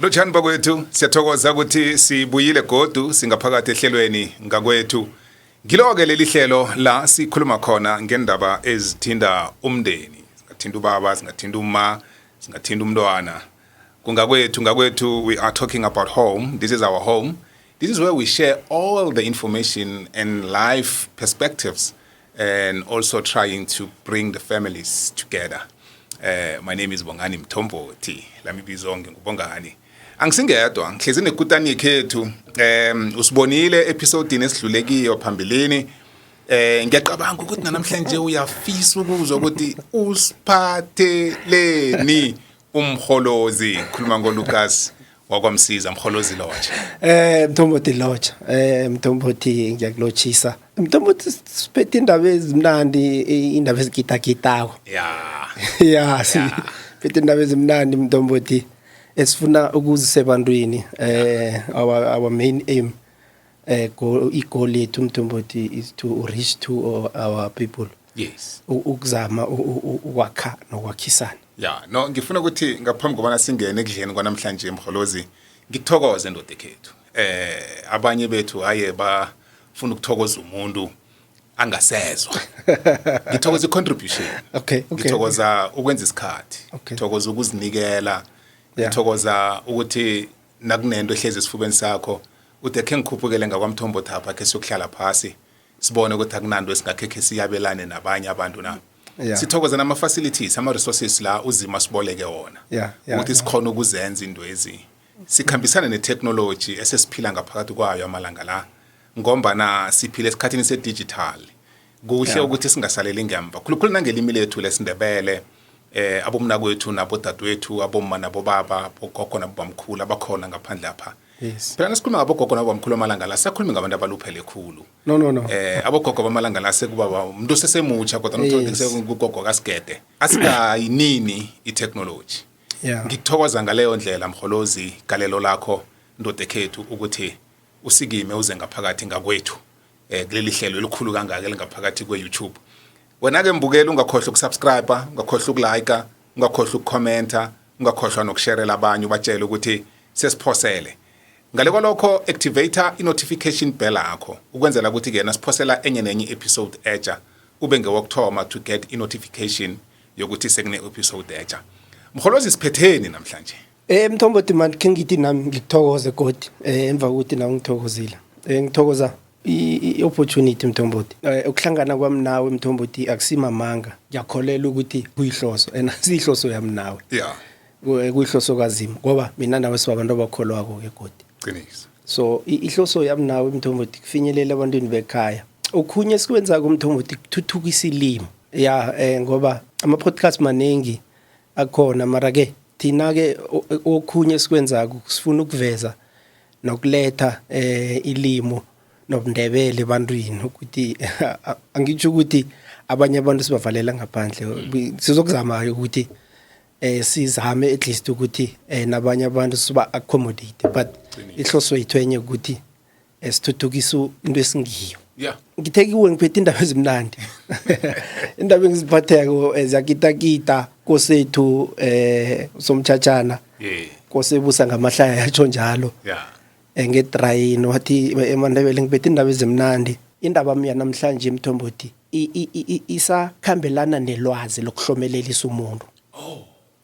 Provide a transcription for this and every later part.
Lochani bakwethu siyathokoza ukuthi sibuyile godu singaphakathi ehlelweni ngakwethu. Ngiloke leli hlelo la sikhuluma khona ngendaba ezithinda umndeni. Singathinda ubaba, singathinda uma, singathinda umntwana. Ngakwethu we are talking about home. This is our home. This is where we share all the information and life perspectives and also trying to bring the families together. My name is Bongani Mthombothi. Lami bizonke ngubongani. Angisingedwa ngihlezi nekutani yekhethu usibonile episode esidlulekiyo phambilini ngiyaqabanga ukuthi namhlanje uyafisa ukuzwa ukuthi usiphatheleni umkholozi khuluma ngoLucas wakwamsiza Mkholozi Lodge Mthombothi Lodge Mthombothi ngiyakulochisa Mthombothi siphethe indaba ezimnandi indaba ezigitakitawo yeah siphethe indaba ezimnandi Mthombothi esifuna ukuzisebantwini our main aim goal lethu Mthombothi is to reach to our people. Yes, ukuzama ukwakha nokwakhisana. Yeah, no ngifuna ukuthi ngaphambi kobana singene ekudleni kwanamhlanje Mkholozi ngikuthokoze ndoda ekhethu. Abanye bethu haye bafuna ukuthokoza umuntu angasezwa. Ngithokoza icontribution. Okay. Ngithokoza ukwenza isikhathi. Ngithokoza ukuzinikela. Ngithokoza ukuthi nakunento ehlezi esifubeni sakho uthi ke ngikhuphukele ngakwamthombothi apha ke siyokuhlala phasi sibone ukuthi akunando esingakhekhe siyabelane nabanye abantu na. Sithokoza nama facilities ama resources la uzima siboleke wona. Ukuthi sikhona ukuzenza into ezi. Sikhambisana ne technology esesiphila ngaphakathi kwayo amalanga la. Ngomba na siphile esikhathini se digital. Kuhle ukuthi singasaleli ngemva. Khulukhulu nangelimi lethu lesindebele. Abomna kwethu nabodadewethu abomma nabobaba bogogo nabomkhulu abakhona ngaphandle apha. Yes. Phela nasikhuluma ngabogogo nabomkhulu amalanga la sakhuluma ngabantu abaluphele khulu. No. Abogogo bamalanga la sekuba umuntu sesemutsha kodwa umthonde sekugogo kasigede. Asikayinini itechnology. Ngikuthokoza ngaleyo ndlela Mkholozi galelo lakho ndoda ekhethu ukuthi usikime uze ngaphakathi ngakwethu. Kuleli hlelo elikhulu kangaka ngaphakathi kweYouTube. Wena ke mbukela ungakhohlwa ukusubscribe, ungakhohlwa ukulike, ungakhohlwa ukucomment, ungakhohlwa nokushare abanye ubatshela ukuthi sesiphosele. Ngale kwalokho activate i-notification bell yakho ukwenzela ukuthi ke nasiphosela enye nenye episode etsha ube ngewokthoma to get i-notification yokuthi sekune episode etsha. Mkholozi siphetheni namhlanje. Mthombothi man kengithi nami ngikuthokoze godi emva ukuthi na ungithokozile. Ngithokoza i-opportunity Mthombothi ukuhlangana kwami nawe Mthombothi akusimamanga ngiyakholela ukuthi kuyihloso asihloso yami nawe kuyihloso kazima ngoba mina nawe sibabantu abakholwako ke godi qiniso. So ihloso yami nawe Mthombothi kufinyelela abantwini bekhaya okhunye sikwenza ku Mthombothi kuthuthukisa ilimi ngoba ama podcast manengi akhona mara ke thina ke okhunye sikwenza sifuna ukuveza nokuletha ilimo nobundebele ebantwini ukuthi angitsho ukuthi abanye abantu sibavalela ngaphandle sizokuzama ukuthi sizame at least ukuthi nabanye abantu siba accommodate but ihloso yethu enye ukuthi sithuthukisa into esingiyo. Ngithe ngiphethe indaba ezimnandi indaba engiziphatheko ezakitakita kosethu somthatshana kosebusa ngamahlaya yatsho njalo ngedrayini wathi eMandebele ngiphethe indaba ezimnandi indaba mina namhlanje Mthombothi isakhambelana nelwazi lokuhlomelelisa umuntu.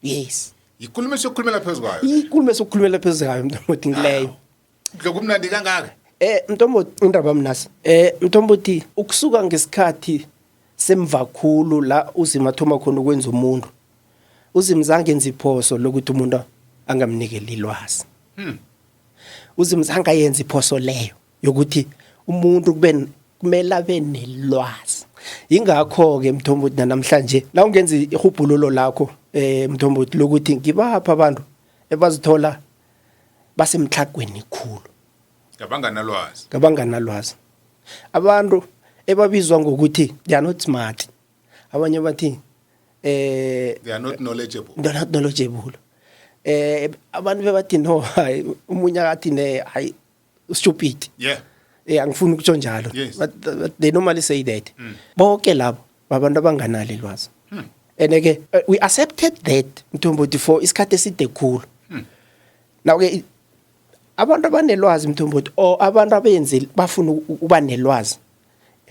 Yes, ikhulume sokukhulumela phezulu kwayo Mthombothi ngileyo ngokumnandi kangaka Mthombothi indaba mnasi Mthombothi ukusuka ngesikhathi semvakhulu la uzimathoma khona ukwenza umuntu uzimzange nziphoso lokuthi umuntu angamnikeli ilwazi. Uzimzanga yenza iphoso leyo yokuthi umuntu kumele abe nelwazi. Ingakho ke Mthombothi namhlanje la ungenza ihubhululo lakho Mthombothi lokuthi ngibapha abantu ebazithola basemhlaqweni khulu ngabanganalwazi abantu ebabizwa ngokuthi they are not smart abanye bathi they are not knowledgeable. Abantu bebathi no hayi umunye akathi ne hayi stupid. Angifuni ukutsho njalo but they normally say that. Bonke labo babantu abanganalo ilwazi. And again we accepted that Mthombothi for isikhathi eside khulu. Now ke abantu abanelwazi Mthombothi or abantu abenze bafuna ukuba nelwazi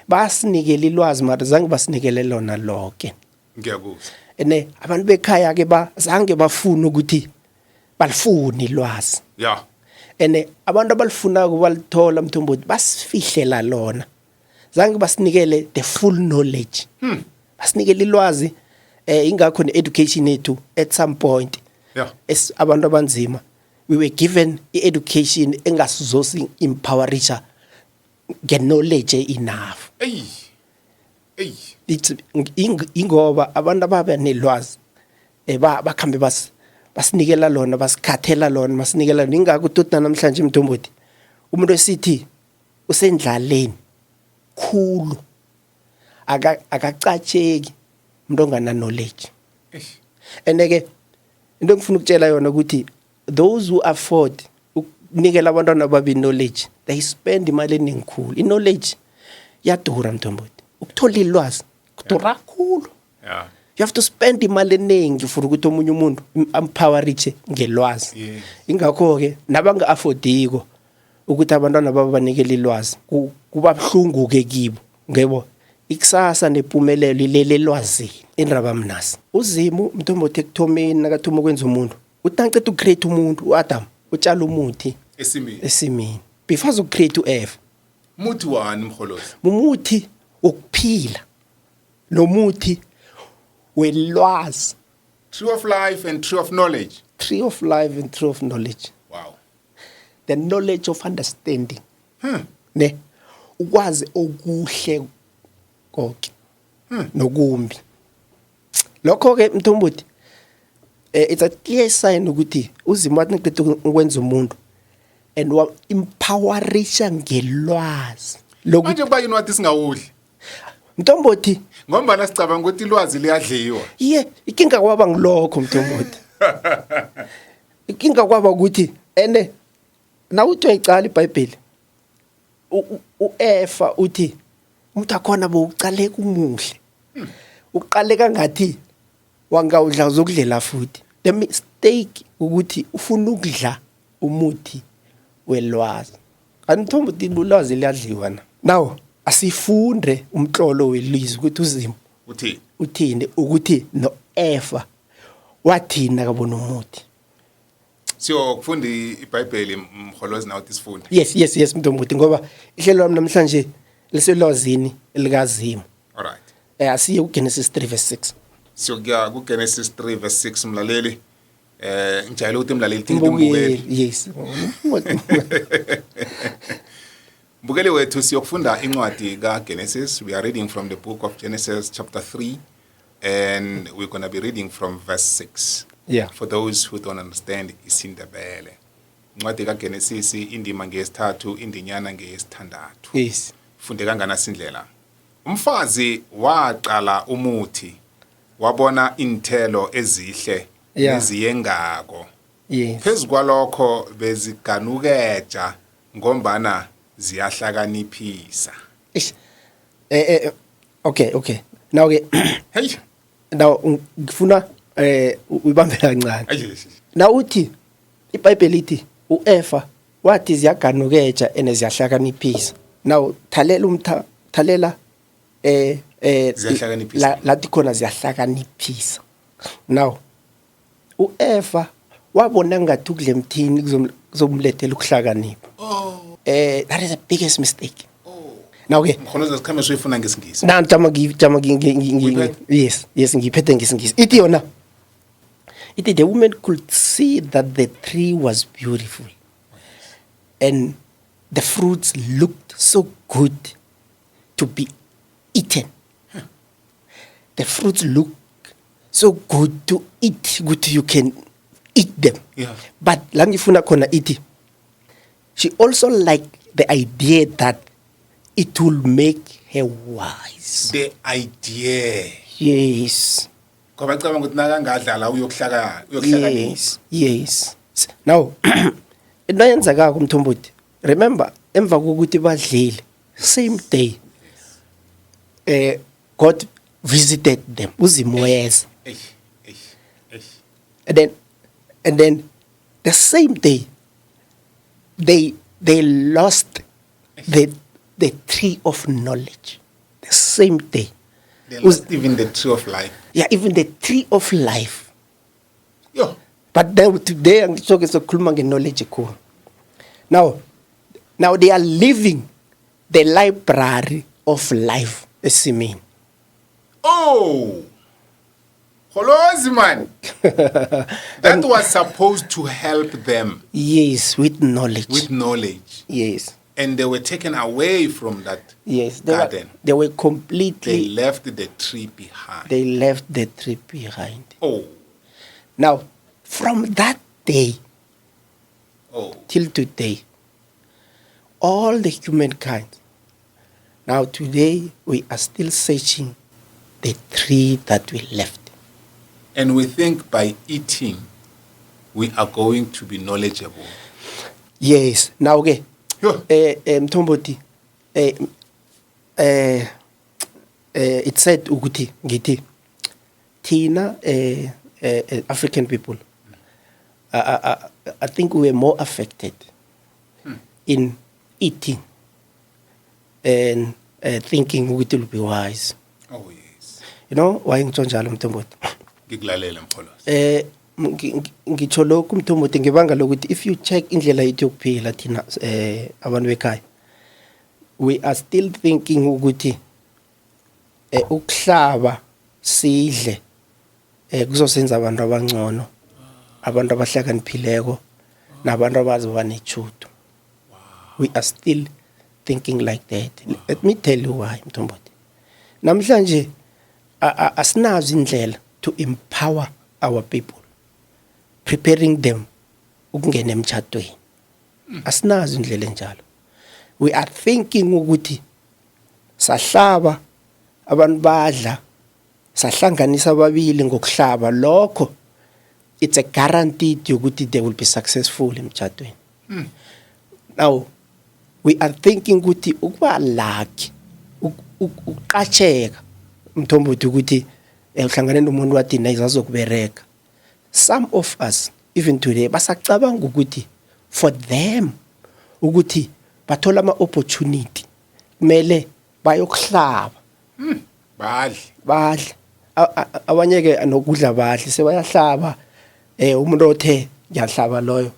basinikele ilwazi mara zange basinikele lona lonke. Ngiyakuzwa. Ene abantu bekhaya ke zange bafuna ukuthi balifuni ilwazi. Yeah. Ene abantu abalifuna ukubalithola Mthombothi basifihlela lona. Zange basinikele the full knowledge. Basinikele ilwazi ingakho ne-education yethu at some point. Yeah. Es abantu abanzima we were given education engasizosi empowerisha get knowledge enough. It's ingoba abantu ababe nelwazi bakhambe basinikela lona basikhathela lona basinikela ingakho uTutu namhlanje Mthombothi umuntu wesithi usendlaleni khulu akacatsheki umuntu ongana knowledge. Andeke into ngifuna ukutshela yona ukuthi those who afford ukunikela abantwana babe knowledge they spend imali eningikhulu. Knowledge yadura Mthombothi. Ukuthola ilwazi kudura kakhulu. Yeah. You have to spend imali eningi for ukuthi omunye umuntu empowerishe ngelwazi. Ingakho ke nabanga affordiko ukuthi abantwana baba banikele ilwazi kuba buhlungu ke kibo ngebo ikusasa nempumelelo ilele elwazini indaba mnasi uzimu Mthombothi ekuthomeni nakathoma ukwenza umuntu utanqeda ucreate umuntu uAdam utshala umuthi esimini before ucreate uEve muthi wani Mkholozi umuthi wokuphila nomuthi welwazi tree of life and tree of knowledge. Tree of life and tree of knowledge. Wow. The knowledge of understanding. Ne ukwazi okuhle konke nokumbi lokho ke Mthombothi it's a clear sign ukuthi uzimo wathi ngiqeda ukwenza umuntu and wa empowerisha ngelwazi manje kuba yini wathi singawudli Mthombothi ngoba sicabanga ukuthi ilwazi liyadliwa ikinga kwaba ngilokho Mthombothi ikinga kwaba ukuthi ene na uthi uyicala iBhayibheli uEfa uthi umuntu akhona bowucale kumuhle uqaleka ngathi wangawudla uzokudlela futhi the mistake ukuthi ufuna ukudla umuthi welwazi Mthombothi ulwazi liyadliwa na now asifunde umhlolo welizwi ukuthi uzimo uthini ukuthi noEfa wathina kabona umuthi siyokufunda iBhayibheli Mkholozi nawo tisifunda. Yes Mthombothi ngoba ihlelo lami namhlanje leselwazini elikazimo. Alright. Asiye kuGenesis 3:6. Siyokuya kuGenesis 3:6 mlaleli. Ngijayele ukuthi mlaleli timbukeli. Yes. Mbukeli wethu siyokufunda incwadi kaGenesis. We are reading from the book of Genesis chapter 3 and we're going to be reading from verse 6. Yeah. For those who don't understand isiNdebele. Incwadi kaGenesis indima ngesithathu indinyana ngesithandathu. Yes. Funde kangana sindlela. Umfazi waqala umuthi wabona inthelo ezihle eziyengako. Yes. Phezukwalokho beziganukeja ngombana ziyahlakaniphisa. Okay. Now ke Hey. Now ngifuna uyibambe kancane. Now uthi iBhayibheli ithi uEfa wathi ziyaganukeja ene ziyahlakaniphisa. Now thalela ziyahlakaniphisa lathi khona ziyahlakaniphisa. Now uEfa wabona ngathi ukudla emthini kuzomlethela ukuhlakanipha. That is the biggest mistake. Now ke Mkholozi sikhame soyifuna ngesingisi. Na jama yes ngiphethe ngesingisi. Ithi yona the woman could see that the tree was beautiful and the fruits looked so good to be eaten. The fruits look so good to eat, good you can eat them. Yeah. But langifuna khona ithi she also liked the idea that it will make her wise. The idea. Yes. Ngoba cabanga ukuthi nakangadlala uyokuhlaka. Yes. Now into yenzaka kuMthombothi. Remember emva kokuthi badlile same day God visited them uzimo weza. And then the same day they lost the tree of knowledge. The same day. They lost even the tree of life. Yeah, even the tree of life. Yo. But then today I'm talking about knowledge. Now they are leaving the library of life. Esimini. Oh, Holozi man. That was supposed to help them. Yes, with knowledge. With knowledge. Yes. And they were taken away from that garden. They were completely... They left the tree behind. They left the tree behind. Oh. Now, from that day till today, all the humankind, now today we are still searching the tree that we left. And we think by eating, we are going to be knowledgeable. Yes. Now, okay. Mtomboti. It said ukuthi ngithi thina African people, I think we were more affected in eating and thinking ukuthi will be wise. Oh yes. You know why ngitsho njalo Mtomboti? Ngikulalela Mkholozi. Ngitsho lokhu Mtomboti ngibanga lokuthi if you check indlela yethu yokuphila thina abantu bekhaya, we are still thinking ukuthi ukuhlaba sidle kuzosenza abantu abangcono, abantu abahlakaniphileko nabantu abaziba nechudo. We are still thinking like that. Let me tell you why Mtomboti. Namhlanje asinazo indlela to empower our people, preparing them ukungena emtchadweni. Asinazo indlela enjalo. We are thinking ukuthi sahlaba abantu badla, sahlanganisa ababili ngokuhlaba, lokho it's a guarantee ukuthi they will be successful emtchadweni. Now we are thinking ukuthi ukuba lucky uqacheka Mtomboti ukuthi uhlangane nomuntu wathi naye azokubereka. Some of us even today basacabanga ukuthi for them ukuthi bathola ama opportunity kumele bayokuhlaba. Badle abanye ke anokudla badle sebayahlaba. Umuntu othe ngiyahlaba loyo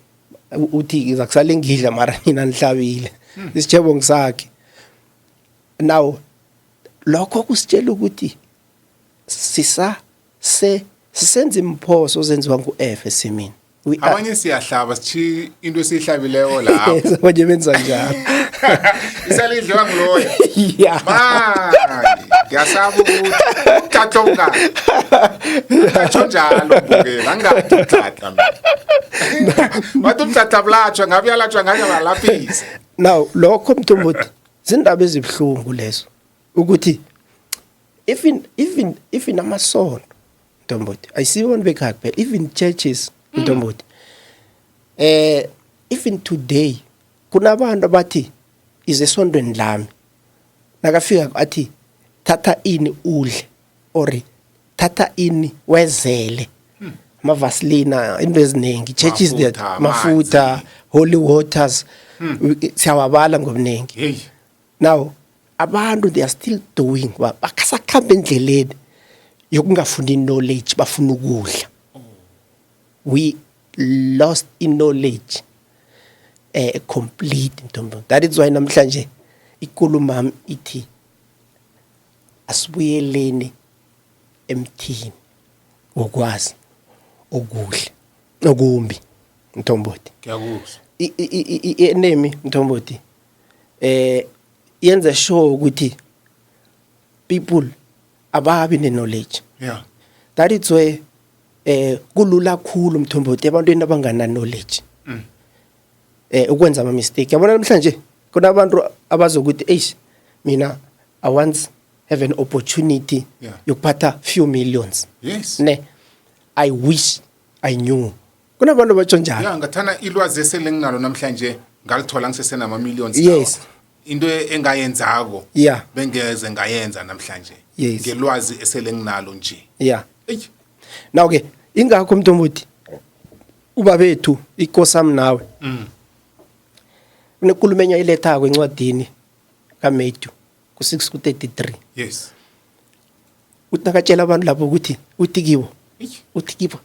uthi iza kusale ngidla mara mina nihlabile isitshebo ngisakhe. Now lokho kusitshela ukuthi sisenze imphoso zenziwa nguF esimini. Abanye siyahlaba sithi into esihlabileyo lapho. Abanye benza njalo. Isalidliwa nguloyo. Yeah. Manje ngiyasaba ukuthi utatlonga. Katsho njalo bukela angathi utatla mina. Bathi utatla blatshwa ngabe yalatshwa ngabe balaphisa. Now lokho Mtomboti zindaba ezibhlungu lezo ukuthi even amasonto Mtomboti ayisibona bekhaya phela, even churches Mtomboti even today kunabantu abathi izesondweni lami nakafika athi thatha ini udle or thatha ini wezele amavasilina into eziningi, churches that mafuta, holy waters siyawabala ngobuningi. Now abantu they are still doing bakasakhamba endleleni yokungafuni knowledge, bafuna ukudla. We lost in knowledge complete Mtomboti. That is why namhlanje ikulumami ithi asibuyeleni emthini ukwazi ukudla okumbi Mtomboti. Ngiyakuzwa. Enemy Mtomboti yenza sure ukuthi people ababi knowledge. Yeah. That is why kulula kakhulu Mtomboti abantweni abangana knowledge ukwenza ama mistake. Yabona namhlanje kunabantu abazokuthi mina I once have an opportunity yokuphatha few millions. Yes. I wish I knew. Kunabantu abatsho njalo. Yeah, ngathana ilwazi eselenginalo namhlanje ngalithola ngisesenama millions. Yes. Into engayenzako. Yeah. Bengeze ngayenza namhlanje. Yes. Ngelwazi eselenginalo nje. Yeah. Now ingakho Mtomboti ubabethu ikosam nawe unenkulumo enye ayilethako encwadini kaMatthew ku6 ku33 yes uthi nakatshela abantu lapho ukuthi uthi kibo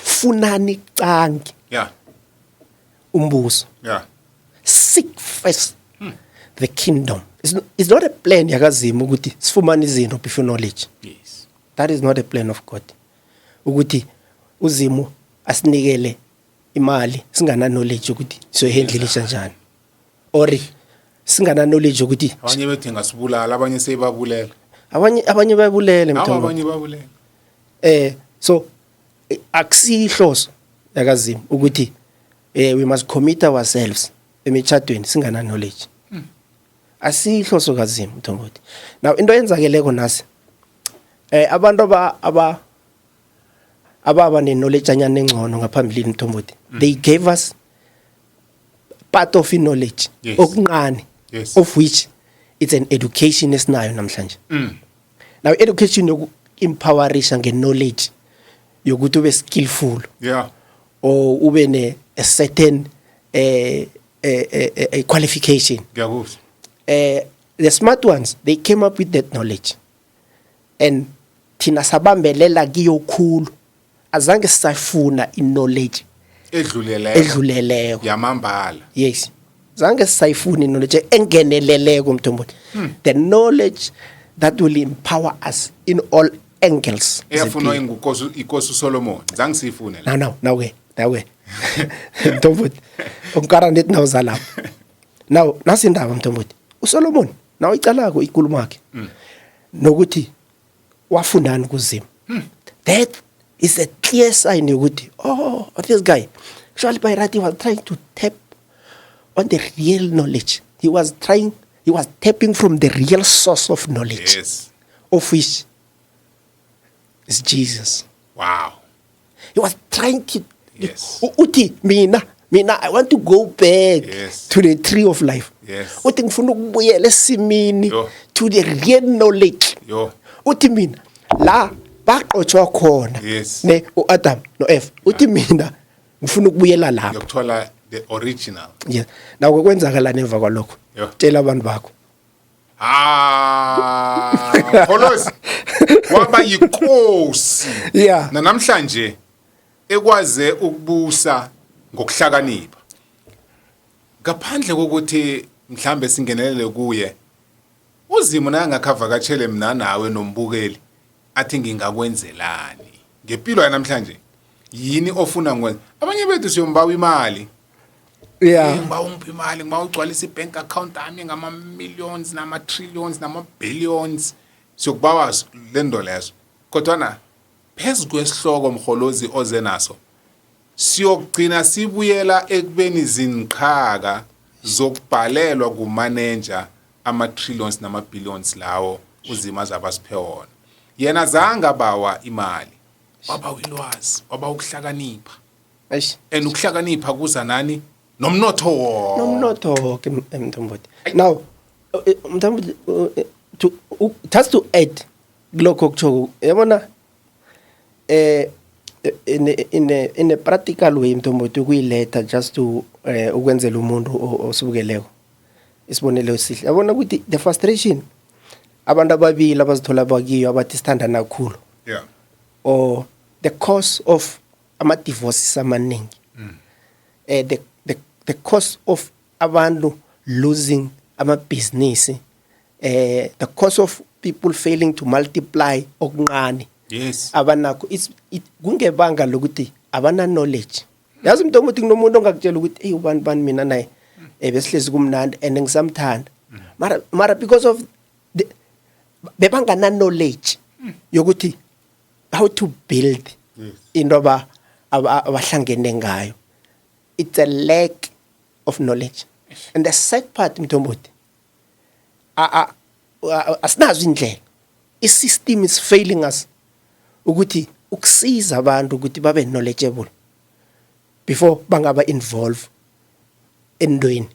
funani cangi yeah umbuso yeah seek first the kingdom. It's not a plan yakazima ukuthi sifumane izinto before knowledge. yes That is not a plan of God. Ukuthi uzimo asinikele imali singana knowledge ukuthi siyohandlelisha kanjani. Or singana knowledge ukuthi abanye bethu ngasibulala abanye sebabulela abanye bayabulele mthombo. abanye babulela So akusihloso yakazima ukuthi we must commit ourselves emechadweni singana knowledge. Asihloso kazima mthombo. Now into yenzakeleko nasi abantu ababa ne-knowledge anyana engcono ngaphambili mthombo. They gave us part of knowledge okuncane of which it's an education esinayo namhlanje. Now education yoku-empowerisha nge-knowledge yokuthi ube skillful yeah or ube a certain a qualification. ngiyakuzwa The smart ones, they came up with that knowledge and thina sabambelela kiyo khulu azange sisafuna knowledge edluleleko yamambala. Yes, zange sisayifuna knowledge engeneleleko mthombo. The knowledge that will empower us in all angles. Eyafuna inkosi Solomon zange sifune la nawe mthombo ongikara net nawo zalapha. Now nasindaba mthombo uSolomon nawo icalako ikulumo yakhe nokuthi wafundani kuzima. That is a clear sign yokuthi this guy actually by right he was trying to tap on the real knowledge. He was tapping from the real source of knowledge. Yes. Of which is Jesus. Wow. He was trying to uti mina I want to go back to the tree of life. Yes. Uthi ngifuna ukubuyela esimini to the real knowledge. Uthi mina la baqotshwa khona ne uAdam noEva. Uthi mina ngifuna ukubuyela lapha. Ngiyokuthola the original. Yes. Naw kwenzakala neva kwalokho. Tshela abantu bakho. Kholosi waba yinkosi. Yeah. Namhlanje ekwaze ukubusa ngokuhlakanipha. Ngaphandle kokuthi mhlambe singenelele kuye. Uzimo naye ngakhavakatshele mina nawe nombukeli athi ngingakwenzelani. Ngempilo yanamhlanje yini ofuna ngwenza? Abanye bethu siyombawa imali. Yeah. Ngiba ungiphi imali, ngiba ugcwalisa ibank account ami ngama millions nama trillions nama billions. Sokubawa lendo lezo. Kodwa na phezulu kwesihloko mkholozi oze naso siyogcina sibuyela ekubeni zinqhaka zokubhalelwa kumanager ama trillions nama billions lawo uzima zabasiphe wona. Yena zanga bawa imali waba wilwazi waba ukuhlakanipha ukuhlakanipha kuza nani nomnotho ke mthombo. Now mthombo just to add lokho kuthoko yabona in a practical way mthombo kuyiletha just to ukwenzela umuntu osibukeleko isibonelo sihle. Yabona ukuthi the frustration abantu ababili abazithola bakiyo abathi standana kakhulu. Yeah. Or the cause of ama divorces amaningi. The cause of abantu losing ama business. The cause of people failing to multiply okuncane. Yes. Abanakho kungebanga lokuthi abana knowledge. Yazi mntomo uthi kunomuntu ongakutshela ukuthi hey ubani mina naye besihlezi kumnandi and ngisamthanda. Mara because of bebangana knowledge yokuthi how to build into abahlangene ngayo. It's a lack of knowledge. And the sad part mntomo asinazo indlela. I-system is failing us ukuthi ukusiza abantu ukuthi babe knowledgeable before bangaba involve endweni.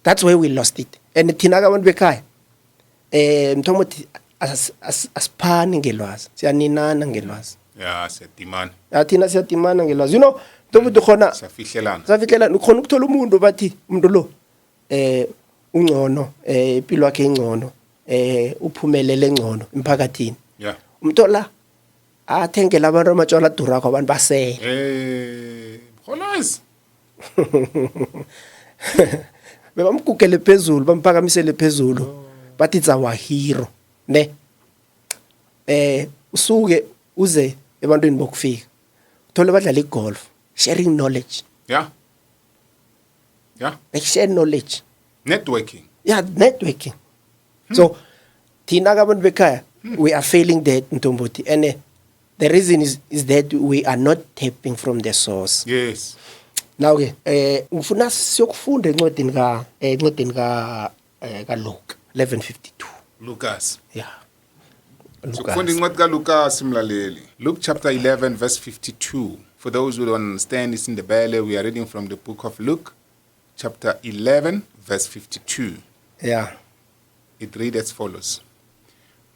That's why we lost it. And thina abantu bekhaya mthomo asphani ngelwazi, siyaninana ngelwazi. ya siyadimana Thina siyadimana ngelazi. You know, mntombothi khona siyafihlelana safihlelana ukhona ukuthola umuntu bathi umuntu lo ungcono impilo yakhe ingcono uphumelele engcono emphakathini. yeah Umthola athengela abantu amatshwala adurako abantu basele. Kholazi Bebamgugele phezulu bamphakamisele phezulu bathi it's our hero ne usuke uze ebantwini bokufika uthole badlala igolf sharing knowledge yeah like share knowledge networking networking so thina abantu bekhaya we are failing that Mthombothi and the reason is that we are not tapping from the source. yes Now ke ngifuna siyokufunda encwadini ka Luke 11:52. Lucas Yeah. sifunda incwadi kaLukas mlaleli Luke chapter 11 verse 52 for those who don't understand it's in the Bible we are reading from the book of Luke chapter 11 verse 52 Yeah. it reads as follows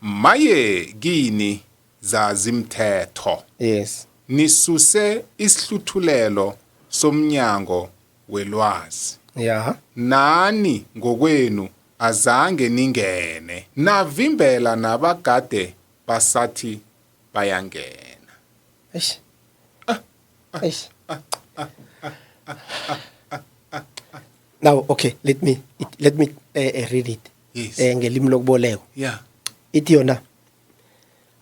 maye kini zazimthetho Yes. nisuse isihluthulelo somnyango welwazi Yeah. nani ngokwenu azange ningene navimbela nabagade basathi bayangena Eish. Eish. Now okay, let me read it. Yes. Ngelimi lokuboleko. yeah Ithi yona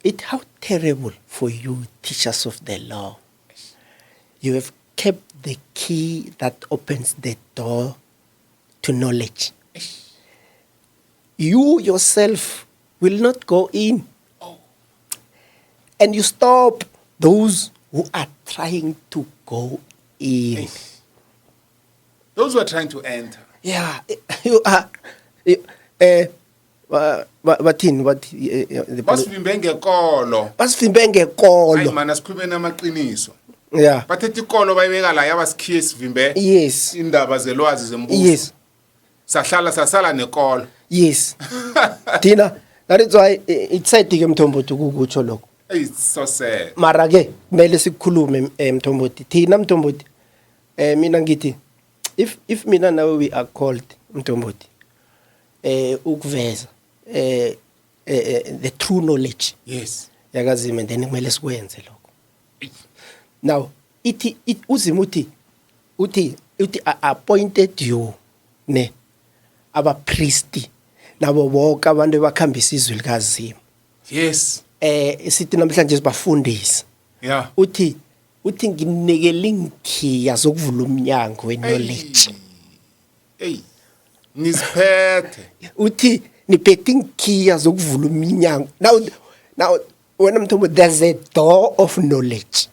it how terrible for you teachers of the law. You have kept the key that opens the door to knowledge. You yourself will not go in. And you stop those who are trying to go in. those who are trying to enter Yeah, you are. Bathini basivimbe ngekolo basivimbe hayi ngekolo. mana sikhulumeni amaqiniso Yeah. bathethe ikolo bayibeka la yabasikhiye sivimbe Yes. indaba zelwazi zembuso Yes. sasala nekolo Yes. Thina that is why it's said ke Mthombothi ukukutsho lokho. it's so sad Mara ke kumele sikhulume Mthombothi. Thina Mthombothi mina ngithi if mina nawe we are called Mthombothi ukuveza the true knowledge yes yakazima then kumele sikwenze lokho. Now ithi uzima uthi appointed you ne aba priest nabo bonke abantu bakhambisa izwi likazima. yes Sithi namhlanje sibafundisa. yeah Uthi nginikele inkhiya zokuvula umnyango we-knowledge. hey nisiphethe Uthi niphethe inkhiya zokuvula umnyango. Now when I'm talking about there's a door of knowledge.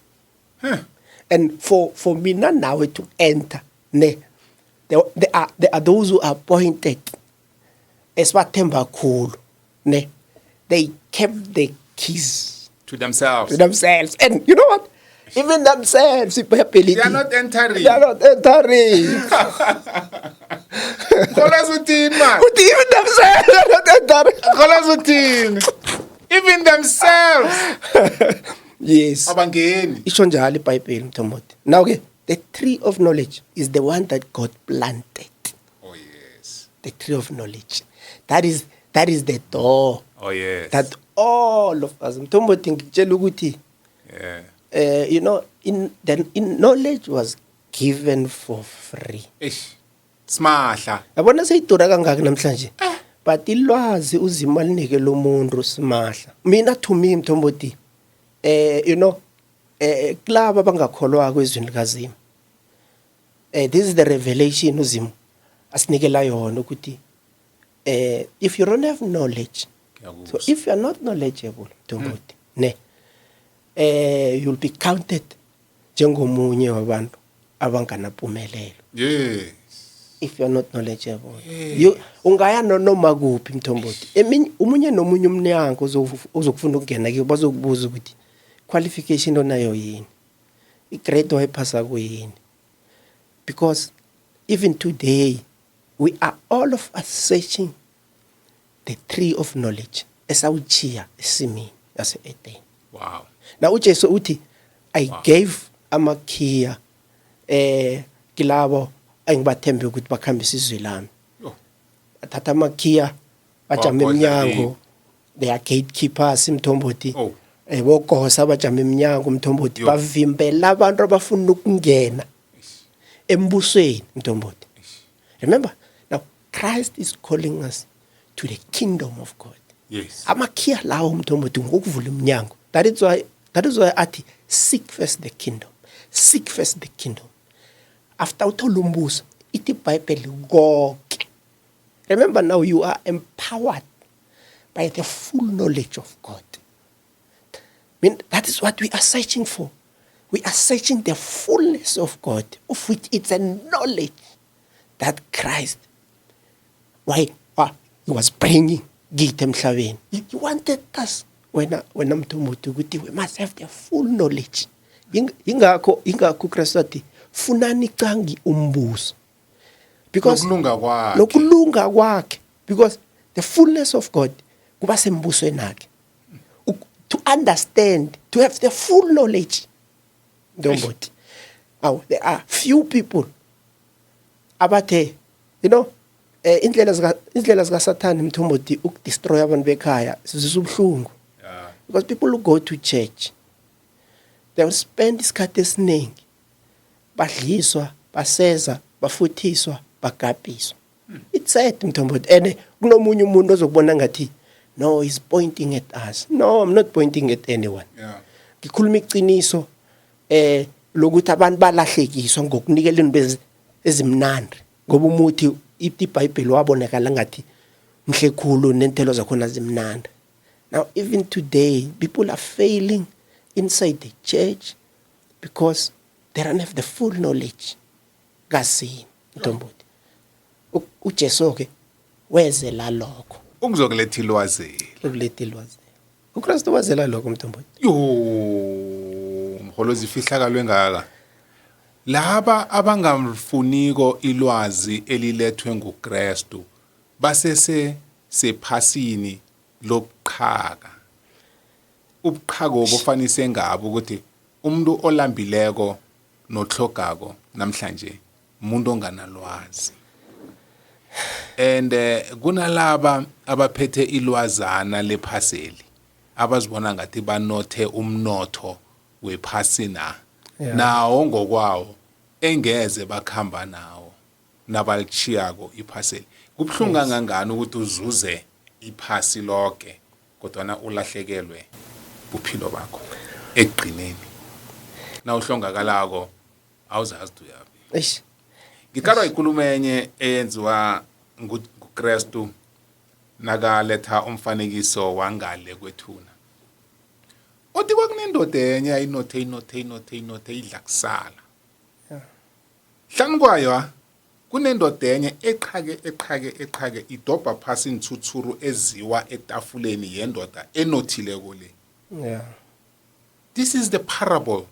And for mina nawe to enter ne there are those who are appointed esibathemba kakhulu ne they kept the keys to themselves to themselves and you know what even themselves they are not entering Kholas uthini man Uthi even themselves they are not entering. Kholas uthini even themselves Yes, abangeni isho njalo iBhayibheli Mthombothi. Now ke the tree of knowledge is the one that God planted. oh yes The tree of knowledge, that is the door oh yes that all of us Mthombothi ngitshela ukuthi yeah you know in knowledge was given for free. eish smahla Yabona seyidura kangaka namhlanje but ilwazi uzima linike lo muntu simahla. Mina to me Mthombothi you know kulaba bangakholwa kwezwini likazima this is the revelation uzima asinikela yona ukuthi if you don't have knowledge, so if you are not knowledgeable Mthombothi ne you'll be counted njengomunye wabantu abanganaphumelelo. yes If you are not knowledgeable, you ungaya noma kuphi Mthombothi. Umunye nomunye umnyango uzokufuna ukungena ke bazokubuza ukuthi qualification onayo yini, igrade oyiphasa kuyini. Because even today we are all of us searching the tree of knowledge esawuchiya esimini yase Eden. wow Now uJesu uthi I gave amakhiya kilabo engibathembe ukuthi bakhambisa izwi lami. Bathatha amakhiya bajama eminyango, they are gatekeepers Mthombothi. Bogosa bajama eminyango Mthombothi bavimbela abantu abafuna ukungena embusweni Mthombothi. Remember, now Christ is calling us to the kingdom of God. Yes. Amakhiya lawo Mthombothi ngokuvula iminyango. That is why athi seek first the kingdom. Seek first the kingdom. After uthola umbuso, ithi iBhayibheli konke. Remember, now you are empowered by the full knowledge of God. I mean, that is what we are searching for. We are searching the fullness of God, of which it's a knowledge that Christ, why he was bringing kithi emhlabeni. He wanted us when Mthombothi ukuthi we must have the full knowledge. Ingakho uKristu athi funani cangi umbuso. Because lokulunga kwakhe, because the fullness of God kuba sembusweni wakhe. To understand, to have the full knowledge. Mthombothi. Now there are few people abathe, indlela zika Satan Mthombothi ukudestroy abantu bekhaya sizubhlungu. Because people who go to church, they will spend isikhathi esiningi badliswa, baseza, bafuthiswa, bagapiswa. It's sad Mthombothi. And kunomunye umuntu ozokubona ngathi no, he's pointing at us. No, I'm not pointing at anyone. Ngikhuluma iqiniso lokuthi abantu balahlekiswa ngokunikeleni ezimnandi ngoba umuthi iBhayibheli wabonakala ngathi mhle khulu nenthelo zakhona zimnandi. Now even today people are failing inside the church because they don't have the full knowledge kasini Mthombothi. uJesu ke wezela lokho ukuzokuletha ilwazi. uKristu wazela lokho Mthombothi. Mholozi ifihlakalwe ngaka. Laba abangamfuniko ilwazi elilethwe nguKristu basese sephasini lobuqhaka. Ubuqhaka obufanise ngabo ukuthi umuntu olambileko nohlogako namhlanje umuntu onganalwazi. And kunalaba abaphethe ilwazana lephaseli abazibona ngathi banothe umnotho wephasina nawo ngokwawo engeze bakhamba nawo nabalichiyako iphaseli. Kubhlungu kangangani ukuthi uzuze iphasi lonke kodwa ulahlekelwe uphilo bakho egqineni. Na uhlongakalako awuzazi uyapi. Ngikarwa inkulumo enye eyenziwa nguKristu nakaletha umfanekiso wangale kwethuna. Othi kwakunendoda enye ayinothe idla kusala. Hlanu kwayo kunendoda enye eqhake idobha phasi inthuthuru eziwa etafuleni yendoda enothile kule. This is the parable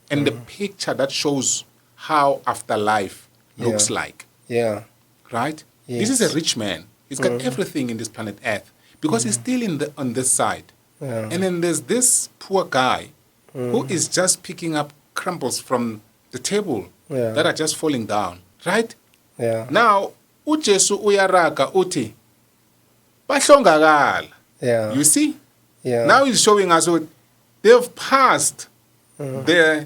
and the picture that shows how afterlife looks like. Right? Yes. This is a rich man. He's got everything in this planet Earth because he's still on this side. And then there's this poor guy who is just picking up crumbles from the table that are just falling down. Right? Now, uJesu uyaraga uthi bahlongakala. You see? Now he's showing us what they've passed the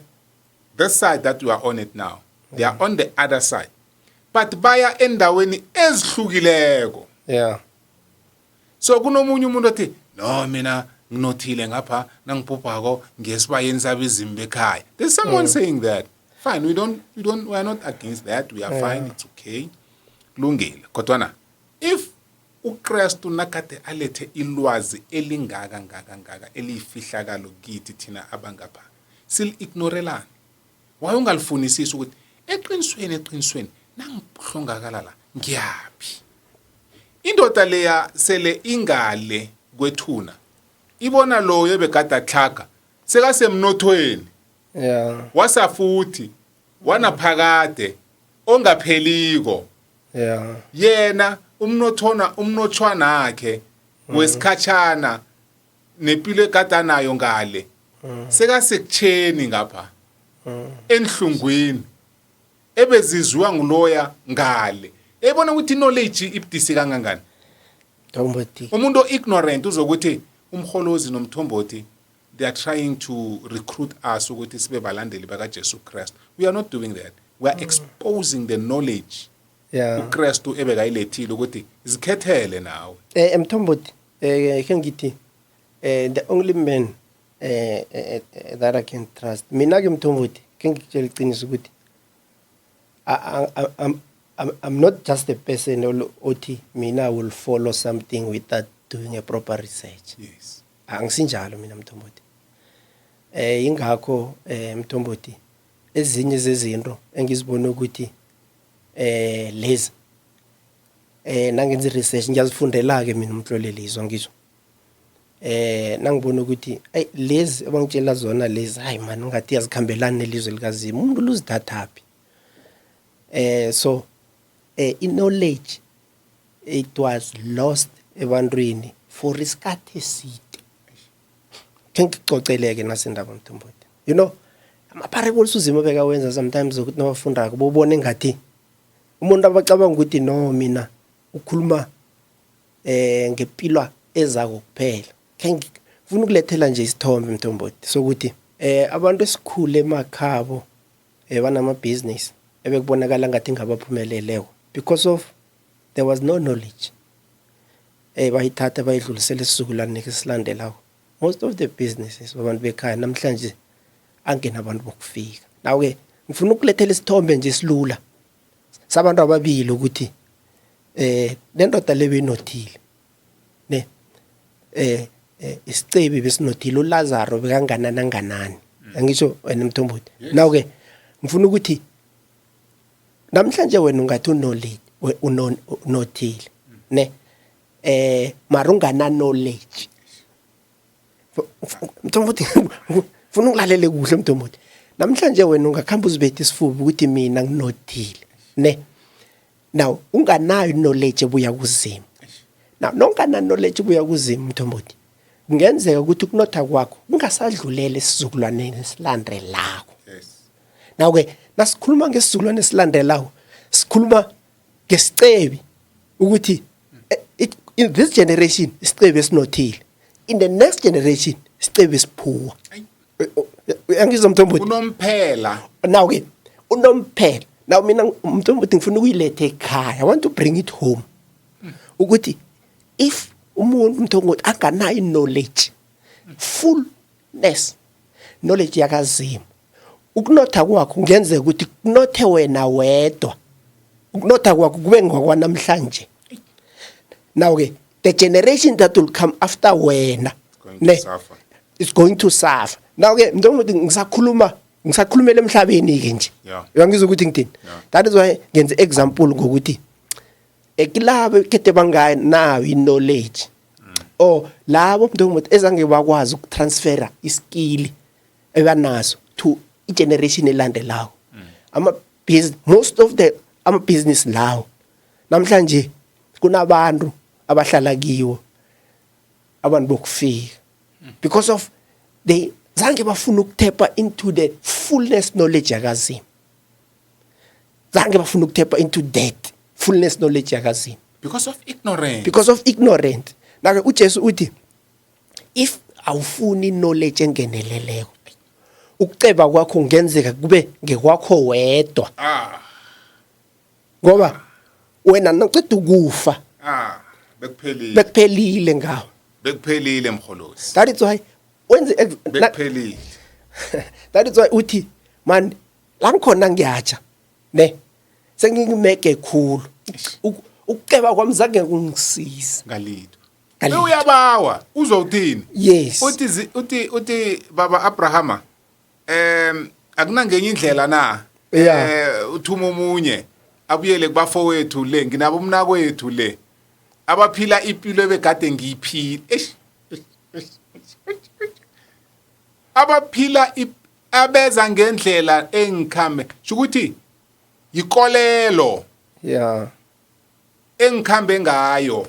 side that we are on it now. They are on the other side. But baya endaweni ezihlukileko. So kunomunye umuntu othi no mina nginothile ngapha nangibhubhako ngesibayeni sabezimbi ekhaya. There's someone saying that. Fine, we are not against that. We are fine, it's okay. Lungile. Kodwana if uKristu nakade alethe ilwazi elingaka ngaka elifihlakalo kithi thina abangapha sil ignorelana. Wayongalifunisisa ukuthi eqinisweni nangihlongakala la ngiyaphi. Indoda leya sele ingale kwethuna ibona lo yebekade xhaga sekasemnothweni. Wasafuthi wanaphakade ongapheliko. Yena umnothwana wakhe wesikhatshana nepilo ekade nayo ngale seka sekutsheni ngapha enhlungwini ebezizwa nguloya ngale ebona ukuthi knowledge ibudisi kangangani Mthombothi umuntu ignorant uzokuthi umholozi nomthombothi they are trying to recruit us ukuthi sibe balandeli baka Jesu Christ. We are not doing that. We are exposing the knowledge uKristu ebekayilethile ukuthi izikhethele nawe. Mthombothi ke ngithi the only man that I can trust. Mina ke Mthombothi ke ngitshela iqiniso ukuthi I'm not just a person othi mina will follow something without doing a proper research. Yes. Angisinjalo mina Mthombothi. Ingakho Mthombothi ezinye zezinto engizibona ukuthi lezi nangenza research ngiyazifundela ke mina umhlolelizwa ngisho nangibona ukuthi lezi abangitshela zona lezi hayi man ungathi yazikhambelana nelizwe likaZimu umuntu luzithathaphi so knowledge it was lost ebantwini for isikhathi eside kengicoceleke nasendaba Mthombothi you know ama-parables uZimu bekawenza sometimes ukuthi nawafundako bobone ngathi umuntu abacabanga ukuthi no mina ukhuluma ngempilo ezako kuphela ngifuna ukulethela nje isithombe Mthombothi sokuthi abantu esikhule emakhabo banama business ebekubonakala ngathi ngabaphumeleleyo because of there was no knowledge bayithatha bayidlulisela isizukulwane esilandelayo most of the businesses abantu bekhaya namhlanje angena abantu bokufika nawe ke ngifuna ukulethela isithombe nje silula sabantu ababili ukuthi lendoda lebenothile ne isicebi besinothile uLazaro bekanganana nganani angisho wena Mthombothi nawe ke ngifuna ukuthi namhlanje wena ungathi knowledge unothile ne mara ungana knowledge Mthombothi ufuna ukulalele kuhle Mthombothi namhlanje wena ungakhamba uzibethe isifuba ukuthi mina nginothile ne now unganayo knowledge ebuya kuZimu now nongana knowledge ebuya kuZimu Mthombothi kungenzeka ukuthi ukunotha kwakho ungasadlulele esizukulwaneni esilandelako now ke nasikhuluma ngesizukulwane esilandelayo sikhuluma ngesicebi ukuthi in this generation isicebi esinothile in the next generation isicebi esiphuwa angizwa Mthombothi unomphela now ke unomphela now mina Mthombothi ngifuna ukuyilethe ekhaya I want to bring it home ukuthi if umuntu Mthombothi anganayo knowledge fullness knowledge yakaZimu ukunotha kwakho kungenzeka ukuthi kunothe wena wedwa ukunotha kwakho kube ngokwanamhlanje now ke the generation that will come after wena is going to suffer now ke Mthombothi ngisakhulumela emhlabeni ke nje uyangizwa ukuthi ngithini that is why ngenze example ngokuthi ekilabo kethe bangayi nayo knowledge labo Mthombothi ezange bakwazi ukutransfera iskill ebanazo to igeneration elandelayo most of the business lawo namhlanje kunabantu abahlala kiwo abantu bokufika because of they zange bafuna ukuthepha into the fullness knowledge yakaZimu zange bafuna ukuthepha into that fullness knowledge yakaZimu because of ignorance nake uJesu uthi if awufuni knowledge engeneleleko ukuceba kwakho kungenzeka kube ngekwakho wedwa ngoba wena noceda ukufa bekuphelile ngawo bekuphelile mkholosi that is why wenze bekuphelile that is why uthi man la ngikhona ngiyatsha ne sengingimeke khulu ukuceba kwami zange kungisiza ngalito uyabawa uzothini yes uthi baba Abrahama akunangenye indlela na uthuma umunye abuyele kubafowethu le nginabo umnakwethu le abaphila impilo ebegade ngiyiphila abaphila abeza ngendlela engikhambe ukuthi yikolelo engikhambe ngayo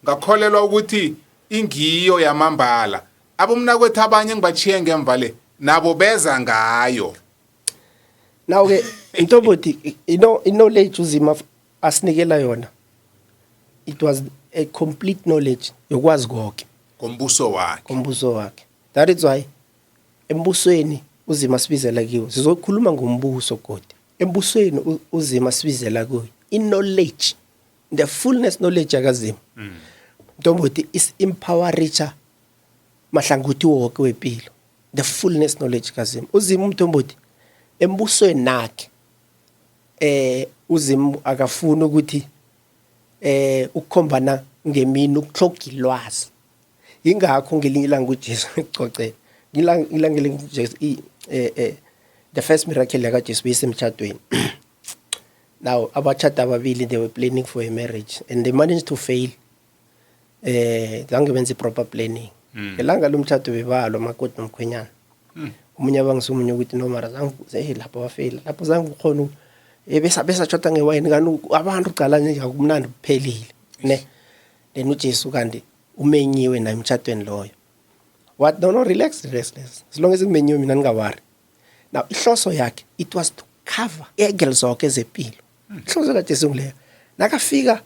ngakholelwa ukuthi ingiyo yamambala abomnakwethu abanye ngibachiye ngemva le nabo beza ngayo. Now ke Mthombothi, knowledge uzima asinikela yona, it was a complete knowledge yokwazi konke Kombuso wakhe. kombuso wakhe. That is why embusweni uzima sibizela kiwo, sizokhuluma ngombuso kodwa embusweni uzima sibizela kuyo knowledge, the fullness knowledge yakazima. Mthombothi is empowericha mahlanguthi wonke wempilo, the fullness knowledge kazima. Uzima Mthombothi embusweni nakhe uzima akafuna ukuthi ukukhombana ngemini ukuhloga ilwazi. Ingakho ngelinye ilanga uJesu ecocela ilanga ngelinye uJesu the first miracle yaka Jesu besemtshadweni. Now abachata ababili, they were planning for a marriage and they managed to fail. Zange benze proper planning. Ngelanga lomtshado bebalwa makoti nomkhwenyana. Umunye abangisumunye ukuthi no mara zange lapho wafela, lapho zange ukhona besa chota ngewayini kanu abantu uqala nje akumnandi kuphelile ne. Then uJesu kanti umenyiwe na emtshadweni loyo. What? No, relax. As long as umenyiwe mina ngingawari. Now ihloso yakhe it was to cover egel zonke ezempilo. Ihloso kaJesu ngleyo. Nakafika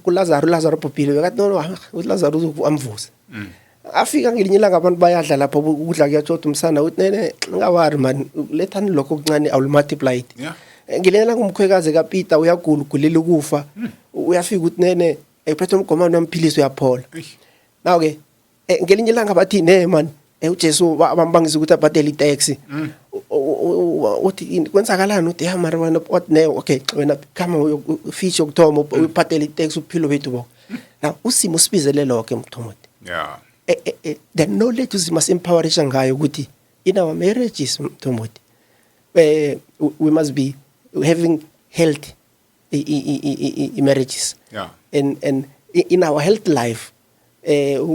kuLazaro Popile bekathi no uLazaro amvuze. Afika ngelinye ilanga abantu bayadla lapho ukudla kuyatshoda umsana uthi nene ngawari man, lethani lokho okuncane awul multiply it. Ngelinye ilanga umkhwekazi kaPeter uyagula ugulela ukufa. Uyafika uthi nene ephethe umgomano wamphilisi uyaphola. Now ke ngelinye ilanga bathi ne man uJesu bambangisa ukuthi abhadele itaxi. Uthi kwenzakalani uthi ya mara wena what ne okay wena kama ufish yokuthoma ubhadele itaxi uphilo bethu bo. Now usimo sibizele lokho Mthombothi. Yeah. The knowledge uzima empowerisha ngayo ukuthi in our marriages Mthombothi we must be having health marriages. Yeah. And in our health life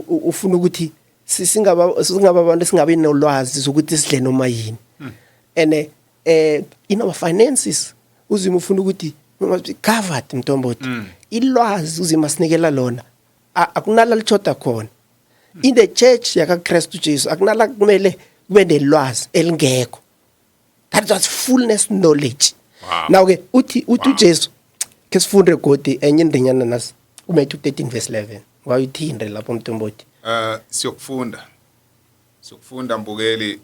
ufuna ukuthi singaba abantu singabe nolwazi ukuthi sidle noma yini. And in our finances uzima ufuna ukuthi we must be covered Mthombothi. Ilwazi uzima sinikela lona akunala lichoda khona. In the church yaka Kristu Jesu akunala kumele kube nelwazi elingekho. That was fullness knowledge. Wow. Now ke uthi uJesu ke sifunde godi enye indinyana nas uMatthew 13 verse 11. Wayithinde lapho Mthombothi. Siyokufunda mbukeli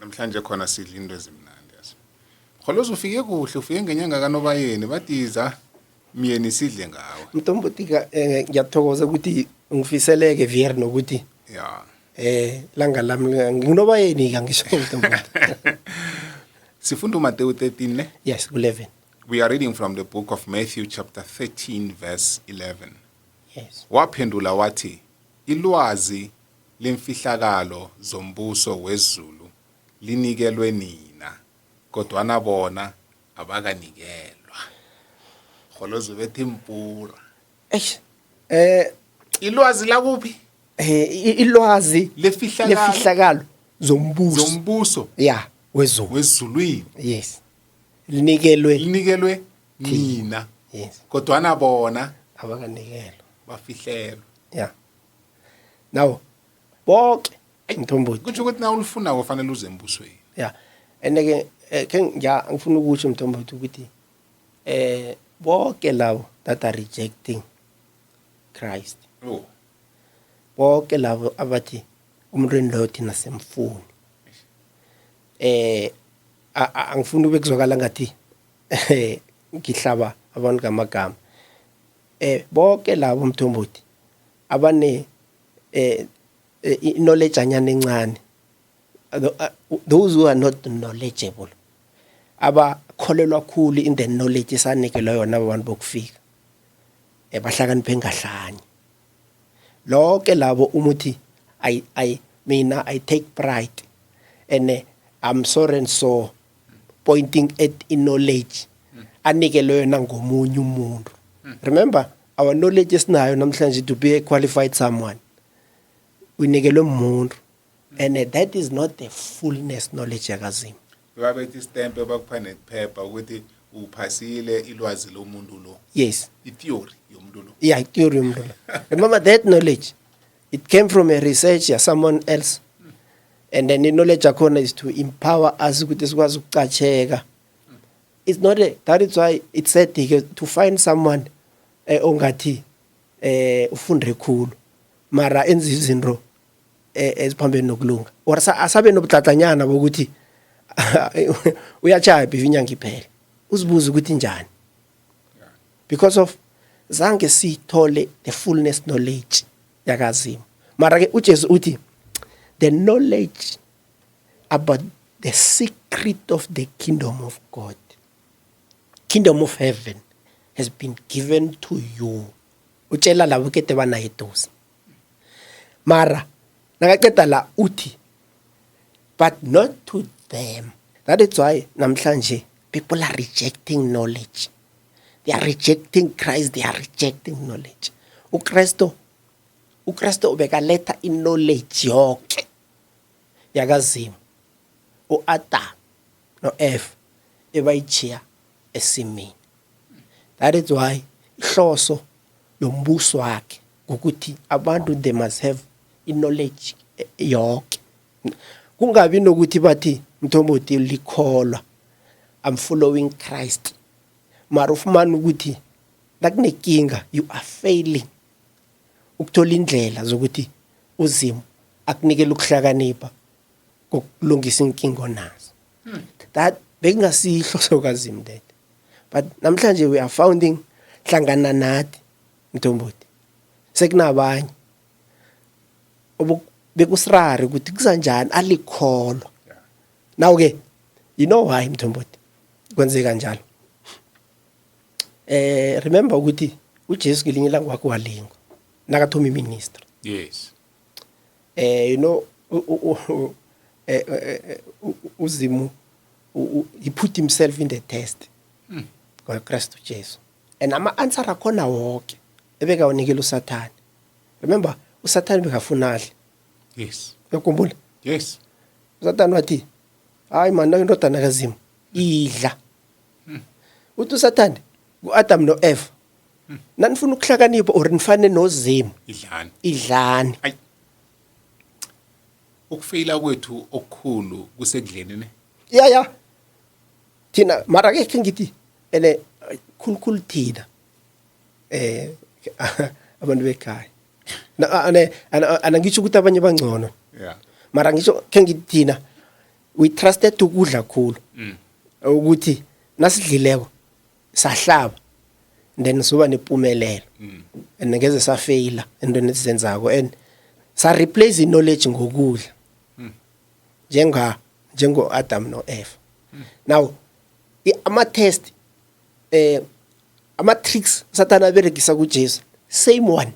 namhlanje khona sidla into ezimnandi yazi. Kholozo ufike kuhle, ufike ngenyanga kaNobayeni batiza myeni sidle ngawe. Mthombothi ngiyathokoza ukuthi ngifiseleke vier nokuthi yeah. Langa lami nginobayeni ngisho Mthombothi. Sifunda uMatthew 13 ne? Yes, 11. We are reading from the book of Matthew chapter 13 verse 11. Yes. Waphendula wathi ilwazi lemfihlakalo zombuso wezulu linikelwe nina kodwa nabona abakanikelwa. Kholozo bethi impura. Ilwazi la kuphi? Ilwazi lefihlakalo zombuso. Yeah, wezulwini. Yes. Linikelwe nina. Yes. Kodwa nabona abakanikelwa. Bafihlelwa. Yeah. Now bonke Mthombothi kuthi ukuthi na ulifuna kufanele uze embusweni. Yeah. And ke ngifuna ukuthi Mthombothi ukuthi bonke labo that are rejecting Christ. Oh. Bonke labo abathi umuntu endothi nasemfuni. Angifuni ukuzwakala ngathi ngihlaba abantu ngamagama. Bonke labo Mthombothi abane knowledge anyane encane, those who are not knowledgeable abakholelwa kakhulu in the knowledge esanikelwa yona abantu bokufika bahlakaniphe ngahlanye. Lonke labo umuthi I take pride and I'm sorry and so pointing at in knowledge anikelwe yona ngomunye umuntu. Remember our knowledge esinayo namhlanje to be a qualified someone unikelwe umuntu and that is not the fullness knowledge yakazima. Babethi stamp bakupha nephepha ukuthi uphasile ilwazi lomuntu lo. Yes. Theory yomuntu lo. Yeah, theory yomuntu lo. Remember that knowledge it came from a research ya someone else. And then the knowledge yakhona is to empower us ukuthi sikwazi ukucacheka. It's not that is why it's said to find someone ongathi ufunde khulu mara enza izinto eziphambene nokulunga or asabe nobutlatlanyana bokuthi uyachaya bivinyanga iphele uzibuza ukuthi njani because of zange sithole the fullness knowledge yakaZimu mara ke uJesu uthi the knowledge about the secret of the kingdom of God, kingdom of heaven, has been given to you. Utshela labo kete bana edosi. Mara, nakaqeda la uthi, but not to them. That is why namhlanje people are rejecting knowledge. They are rejecting Christ. They are rejecting knowledge. uKristo ubekaleta knowledge yonke yakaZimu. Adam no Eve ebayichiya esimini. That is why ihloso yombuso wakhe ukuthi abantu they must have knowledge yonke. Kungabi nokuthi bathi mthombothi likholwa I'm following Christ. Mara ufumana ukuthi nakunekinga you are failing ukuthola indlela zokuthi uZimu akunikele ukuhlakanipha kokulungisa inkinga onazo. That bekungasihloso kaZimu that. But namhlanje we are founding hlangana nathi mthombothi. Sekunabanye bekusirare ukuthi kuzanjani alikholo. Now ke you know why mthombothi kwenzeka njalo. Remember ukuthi uJesu ngelinye ilanga wakhe walinga nakathoma iministry. Yes. You know uZimu he put himself in the test. Kwa Kristu Jesu. And ama-answer akhona wonke ebeka unikela uSathane. Remember uSathane bekafunali. Yes. Uyakhumbula? Yes. uSathane wathi hayi man indodana kaZimu idla. Uthi uSathane ku-Adam no Eve nanifuna ukuhlakanipha or nifane noZimu idlani. Ayi. Ukufeyila kwethu okukhulu kusekudleni ne? Ya. Thina mara ke ngithi ele khulukhulu thina abantu bekhaya. Ana ngisho ukuthi abanye bangcono. Yeah. Mara ngisho ke ngithi thina we trusted ukudla khulu. Ukuthi nasidlileko sahlaba then soba nempumelelo. And ngeze safeyila entweni esenzako and sa replace knowledge ngokudla. Njengo Adam no Eve. Now ama-test ama-tricks Sathane aberegisa kuJesu same one.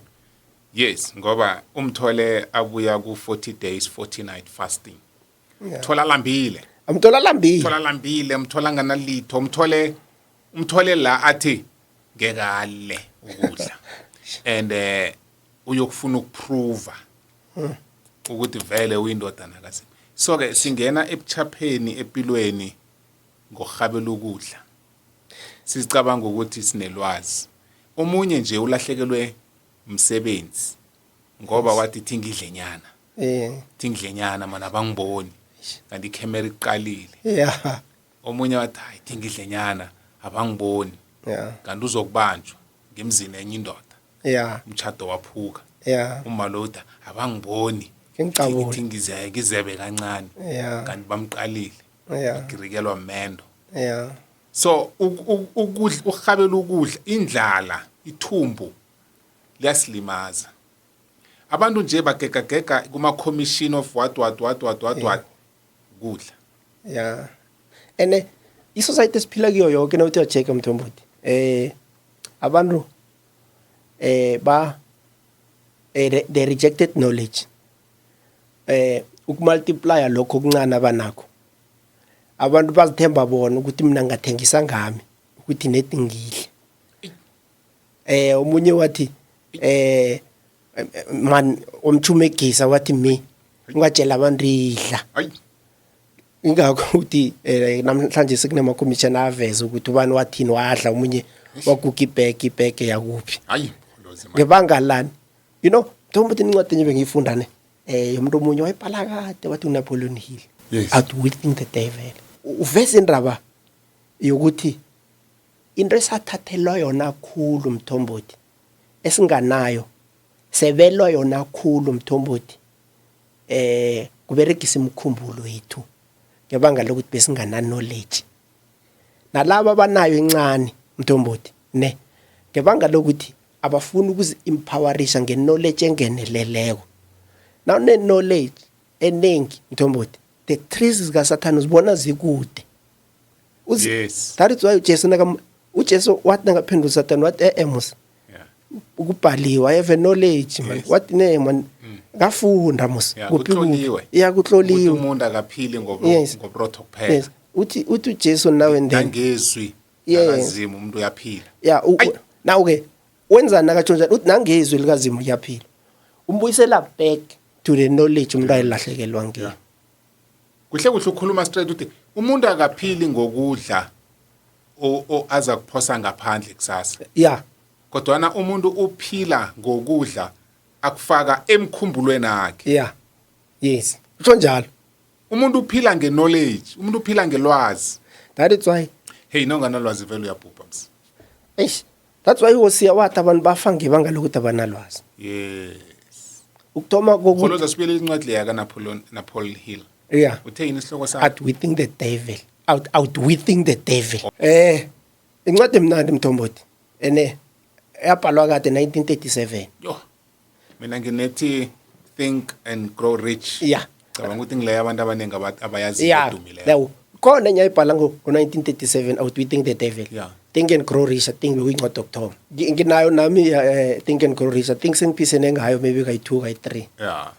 Yes, ngoba umthole abuya ku 40 days 40 night fasting. Thola lambile. Amthola lambile. Thola lambile, umthola nganalitho, umthole la athi ngekale ukudla. And uyokufuna ukuprova ukuthi vele uyindodana kaZimu. So ke singena ebuchapheni empilweni ngokuhabela ukudla. Sizicabanga ukuthi sinelwazi. Omunye nje ulahlekelwe umsebenzi ngoba wathi thingidlenyana. Thingidlenyana mana abangiboni. Kanti ikhamera iqalile. Yeah. Omunye wathi hayi thingidlenyana abangiboni. Yeah. Kanti uzokubanjwa ngemzini enye indoda. Yeah. Umtshado waphuka. Yeah. Umaloda abangiboni. Ngicabula. Ngizebe kancane. Yeah. Kanti bamqalile. Yeah. Ngirikelwa mendo. Yeah. So ukudla ukuhabela ukudla indlala ithumbu liyasilimaza. Abantu nje bagegagega kuma commission of what kudla. Yeah. And isociety esiphila kiyo yonke nawuthi uyacheck mthombothi. Abantu they rejected knowledge. Ukumultiply lokho okuncane abanakho. Abantu bazithemba bona ukuthi mina ngathengisa ngami ukuthi nethi ngidle. Omunye wathi man umthumegisa wathi mi ungajela abantu idla. Hayi. Ingakho uthi namhlanje sekunama commission aveza ukuthi ubani wathini wadla umunye waguga ibheke yakuphi. Hayi. Ngebanga lani. You know mthombothi incwadi enye bengiyifunda ne yomuntu omunye wayibhala kade wathi uNapoleon Hill. Yes. Outwitting the devil. Uveza indaba yokuthi into esathathelwa yona khulu mthombothi esinganayo sebelwa yona khulu mthombothi kuberegisa imkhumbulo yethu ngebanga lokuthi besingana knowledge nalabo abanayo encane mthombothi ne ngebanga lokuthi abafuni ukuzi-empowerisha nge-knowledge engeneleleko naw ne-knowledge enengi mthombothi the trees zikasathane uzibona zikude. Yes. That is why uJesu wathi ngaphendula uSathane wathi musa ukubhaliwa I have a knowledge man. Yes. What name man ngafunda musa kutloliwe. Yeah kutloliwe. Umuntu akaphili ngobrotho kuphela. Yes. Uthi uJesu nawe then nangezwi Yes. akazimu umuntu uyaphila. Yeah now ke wenza nakatsho njalo uthi nangezwi likazimu uyaphila. Umbuyisela back to the knowledge umuntu ayilahlekelwa ngiyo. Kuhle ukhuluma straight uthi umuntu akaphili ngokudla aza kuphosa ngaphandle kusasa. Yeah. Kodwa umuntu uphila ngokudla akufaka emkhumbulweni wakhe. Yeah. Yes. Utsho njalo. Umuntu uphila ngeknowledge, umuntu uphila ngelwazi. That is why Hey nonganalwazi vele uyabhubha msi. That's why usiya wathi abantu bafa ngebanga lokuthi abanalwazi. Yes. Ukuthoma kokuthi Kholoza sibele incwadi leya kaNapoleon Hill. Yeah. Utheni isihloko sakhe? Outwitting the devil. Outwitting the devil. Incwadi emnandi mthombothi. Yabhalwa kade 1937. Yo. Mina nginethi Think and Grow Rich. Yeah. Cabanga ukuthi ngileya abantu abaningi abayazi Yeah. edumileyo. Now, khona enye ayibhala ngo-1937 Outwitting the devil. Yeah. Think and Grow Rich, I think beyincwadi okuthoma. Nginayo nami Think and Grow Rich. I think sengiphise ngayo maybe kayi-2 kayi-3. Yeah.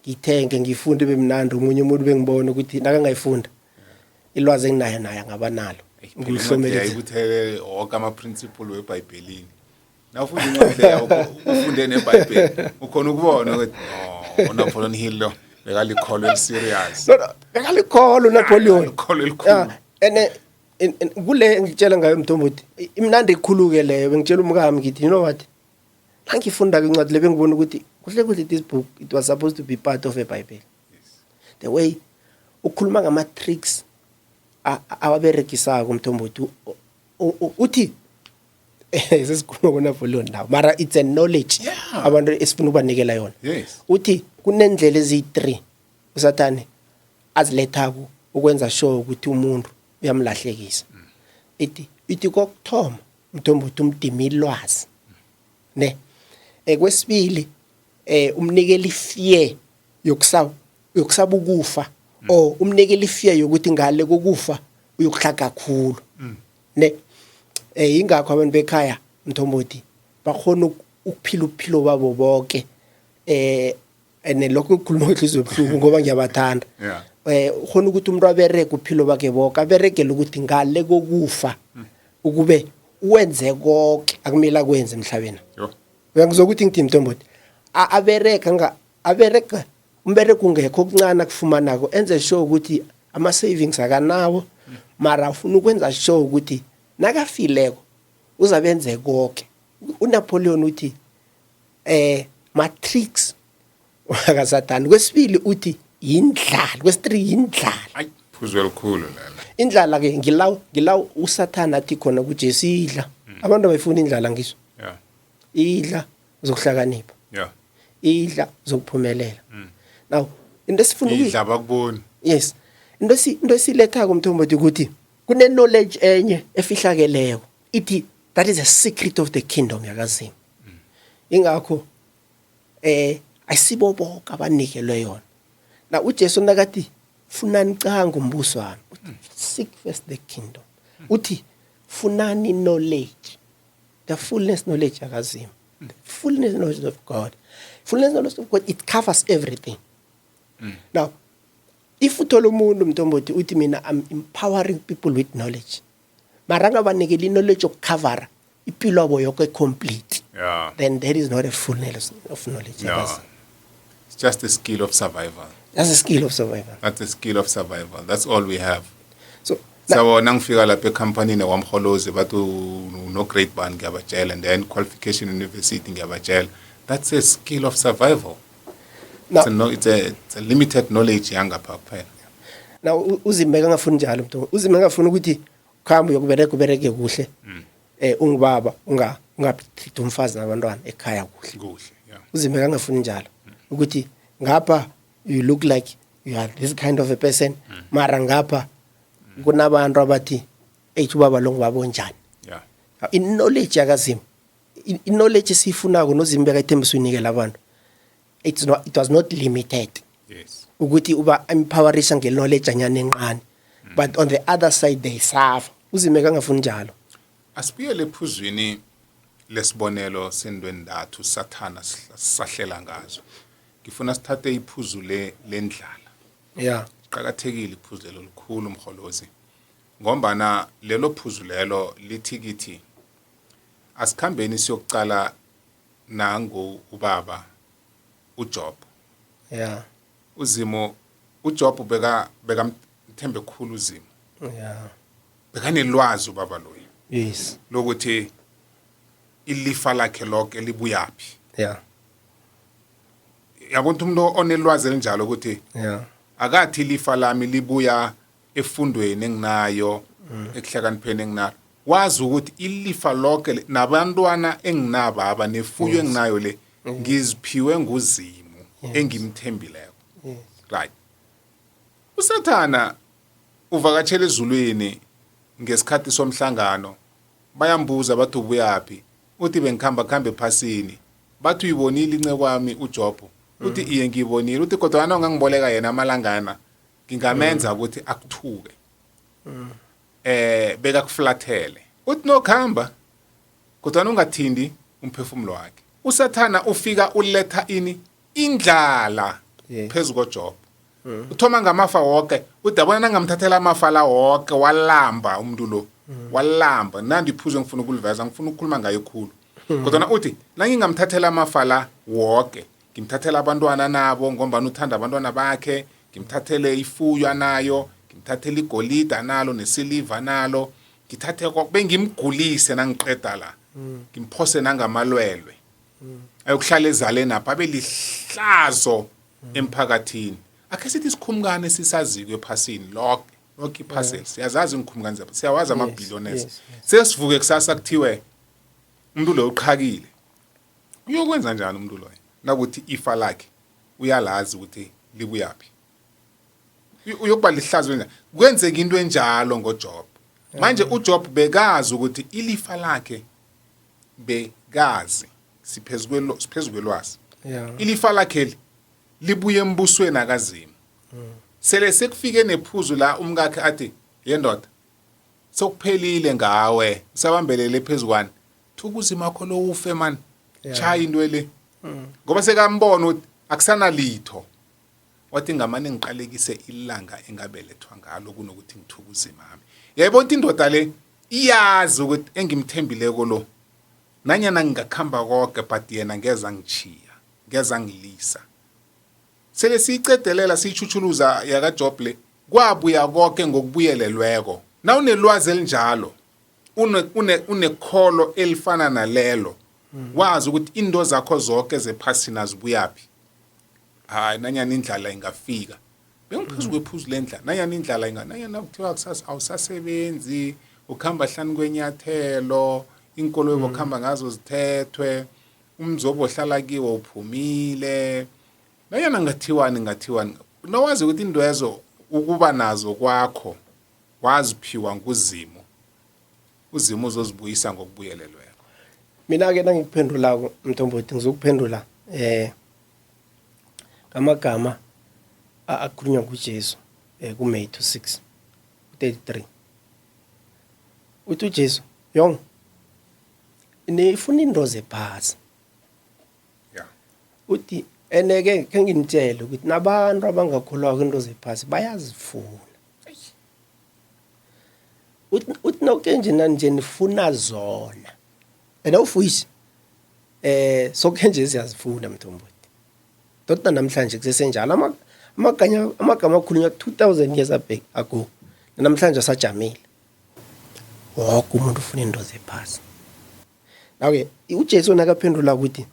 Ngithenge ngifunde bemnandi umunye umuntu bengibona ukuthi nakangayifunda ilwazi enginayo naye angabanalo. Ngihlomelele ukuthi wonke ama-principle weBhayibhelini. Nawufunda incwadi leyo ufunde neBhayibheli ukhona ukubona ukuthi uNapoleon Hill lo bekalikholwa eliserious. Bekalikholwa uNapoleon. Ikholwa elikhulu. Kule ngitshela ngayo mthombothi imnandi ikhuluke leyo bengitshela umkami ngithi you know what ngangifunda incwadi lebe ngibona ukuthi kuhle this book it was supposed to be part of a Bible. Yes. The way ukhuluma ngama tricks awaberekisako mthombothi uthi sesikhuluma ngoNapoleon now mara it's a knowledge abantu esifuna ukubanikela yona. Yes. Uthi kunendlela ezi3 uSathane azilethako ukwenza sure ukuthi umuntu uyamlahlekisa. Ithi kokuthoma mthombothi umdimi ilwazi ne kwesibili umnikela ifear yokusaba ukufa o umnikela ifear yokuthi ngale kokufa uyokuhlaga kakhulu ne ingakho abantu bekhaya mthombothi bakhona ukuphila uphilo babo bonke ene lokho ukukhuluma ngenhliziyo ebuhlungu ngoba ngiyabathanda. Ukhona ukuthi umuntu abereke uphilo bakhe bonke aberekele ukuthi ngale kokufa ukube uwenze konke akumela kwenze emhlabeni. Uyangizokuthi ngithi mthombothi abereka umbereko ungekho okuncane kufumanako enze sure ukuthi ama savings akanawo mara ufuna ukwenza sure ukuthi nakafileko uzabenze konke. uNapoleon uthi matrix akasathani. Kwesibili uthi yindlala. Kwesi-3 yindlala. Hayi phuzwe likhulu lana. Indlala ke ngilaw uSathane athi khona kuJesu idla. Abantu abayifuna indlala ngisho. Yeah. Idla zokuhlakanipha. Yeah. Idla zokuphumelela. Now into esifuna idla bakuboni. Yes. Into esilethako mthombothi ukuthi kune knowledge enye efihlakeleko. Ithi that is a secret of the kingdom yakazimu. Ingakho ayisibo bonke abanikelwe yona. Na uJesu nakathi funani canga umbuso wami. Seek first the kingdom. Uthi funani knowledge. The fullness knowledge yakazimu. The fullness knowledge of God. Fullness knowledge of God, it covers everything. Now, if uthola umuntu mthombothi uthi mina I'm empowering people with knowledge. Maranga banikela knowledge okucover ipilo yabo yonke complete. Yeah. Then there is not a fullness of knowledge. No. It's just a skill of survival. That's a skill of survival. That's a skill of survival. That's all we have. So nangifika lapha ecompany wamkholozi bathi no grade band ngiyabajela and then qualification university ngiyabajela. That's a skill of survival. Now, It's a limited knowledge yangapha kuphela. now uzimeka ngafuni njalo mntu uzimeka ngafuni ukuthi khamba uyokubereke kuhle ungubaba ungaphithi umfazi nabantwana ekhaya kuhle Kuhle, yeah. uzimeka ngafuni njalo ukuthi ngapha you look like you are this kind of a person mara ngapha kunabantu abathi ubaba lo ngubaba onjani. Yeah. In knowledge yakazimo in knowledge sifunako nozimbeka ithembiso unikela abantu it was not limited. Yes. Ukuthi uba empowerisha knowledge anyana enqane but on the other side they suffer uzimeka ngafuni njalo. Asibuyele ephuzwini lesibonelo sendwendathu sathana sahlela ngazo. Ngifuna sithathe iphuzu lendlala. Yeah. Iqhakathekile iphuzu lelo likhulu umkholozi. Ngombana lelo phuzu lelo lithi kithi asikhambeni siyokucala nangu ubaba uJob. Yeah. Uzimo uJob beka mthembe khulu uzimo. Yeah. Bekanelwazi ubaba loyo. Yes. Lokuthi ilifa lakhe lonke libuyaphi. Yeah. Yabona umuntu onelwazi elinjalo ukuthi Yeah. akathi ilifa lami libuya efundweni enginayo ekuhlakanipheni enginayo. Wazi ukuthi ilifa lonke nabantwana enginaba abanefuyo enginayo le ngiziphiwe nguzimo engimthembileko. Right. Usathana uvakatshela ezulwini ngesikhathi somhlangano bayambuza bathi ubuyaphi uthi bengikhamba ephasini bathi uyibonile ince kwami uJob uthi iye ngibonile uthi kodwa nongangiboleka yena amalangana ngingamenza ukuthi akuthuke beka kuflathele uthi nokhamba kodwa ungathindi umphefumulo wakhe. Usathana ufika uletha indlala phezulu koJob. Uthoma ngamafa wonke udabona nangamthathela amafa la wonke walamba umuntu lo walamba nandi iphuzo ngifuna ukuliveza ngifuna ukukhuluma ngayo khulu kodwa uthi nangingamthathela amafa la wonke ngimthathela abantwana nabo ngoba uthanda abantwana bakhe ngimthathele ifuyo anayo ngimthathela igolide analo nesiliva nalo ngithathe konke ngimgulise nangiqeda la ngimphose nangamalwelwe ayokuhlala ezaleni apha abelihlazo emphakathini. Akhe sithi sikhumukane sisaziko ephasini lonke iphaseli siyazazi ingikhumukane zapha siyawazi amabillionaires sesivuke kusasa kuthiwe umuntu lo uqhakile uyokwenza njani umuntu lo nakuthi ifa lakhe uyalazi ukuthi libuyaphi uyokuba lihlazo njani kwenzeka into enjalo ngoJob. Manje uJob bekazi ukuthi ilifa lakhe bekazi siphezukwe ilifa lakhe libuye embusweni akazimo. Sele sekufike nephuzu la umkakhe athi yendoda sokuphelile ngawe sabambelele phezukwane thukuzima yakho lo ufe man chaya into le ngoba sekambona ukuthi akusana litho wathi ngamane ngiqalekise ilanga engabelethwa ngalo kunokuthi ngithukuzima ami. Yayibona indoda le iyazi ukuthi engimthembileko lo nanyana ngingakhamba konke but yena ngeza ngichiya ngeza ngilisa. Sele siyicedelela siyichuchuluza yakaJob le kwabuya konke ngokubuyelelweko. Na unelwazi elinjalo unekholo elifana nalelo wazi ukuthi into zakho zonke zephasini azibuyaphi. Hayi nanyana indlala ingafika bengiphuzu kwephuzu lendlala nanyana indlala nanyana kuthiwa kusasa awusasebenzi ukhamba hlanu kwenyathelo inkolo yokuhamba ngazo zithethwe umzobo ohlala kiwo uphumile nanyana ngathiwani nawazi ukuthi indwezo ukuba nazo kwakho waziphiwa nguzimo uzimo uzozibuyisa ngokubuyelelweko. Mina ke nangikuphendulako Mthombothi ngizokuphendula amagama akhulunywa kuJesu kuMatthew 6:33 uthi uJesu yong nifuna into zephasi. Yeah. Uthi eneke ke nginitshela ukuthi nabantu abangakholwa into zephasi bayazifuna. Uthi nokenje nanje nifuna zona. Awufuyisi sokenje siyazifuna Mthombothi. Dodwa namhlanje kusesenjalo amagama akhulunywa 2000 years ago namhlanje asajamile. Wonke umuntu ufuna into zephasi. Nawe uJesu nakaphendula ukuthi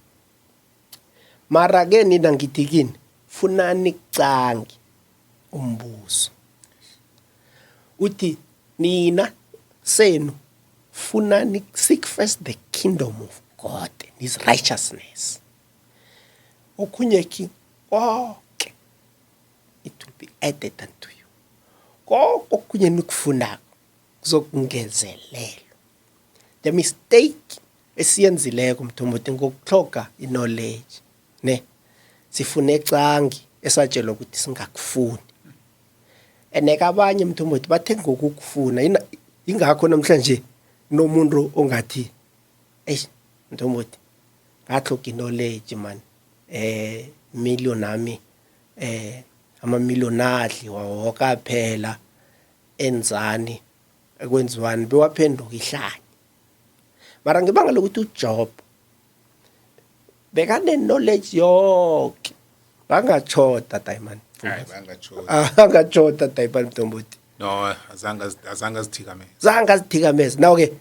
mara ke nina ngithi kini funani kucangi umbuso uthi nina senu funani seek first the kingdom of God and his righteousness okunye ki konke it will be added unto you konke okunye nikufuna kuzokungezelelwa the mistake esiyenzileko mthombothi ngokuthoga knowledge ne sifune ecangi esatshelwa ukuthi singakufuni eneka abanye mthombothi bathe ngokukufuna ingakho namhlanje nomuntu ongathi mthombothi ngathoga knowledge man million ami ama-million adliwa woka phela enzani ekwenziwani bewaphenduka ihlanya mara ngibanga lokuthi uJob bekane-knowledge yonke bangachoda Diamond hayi bangachoda angachoda Diamond mthombothi no azange azithikameza zange azithikameza nawo-ke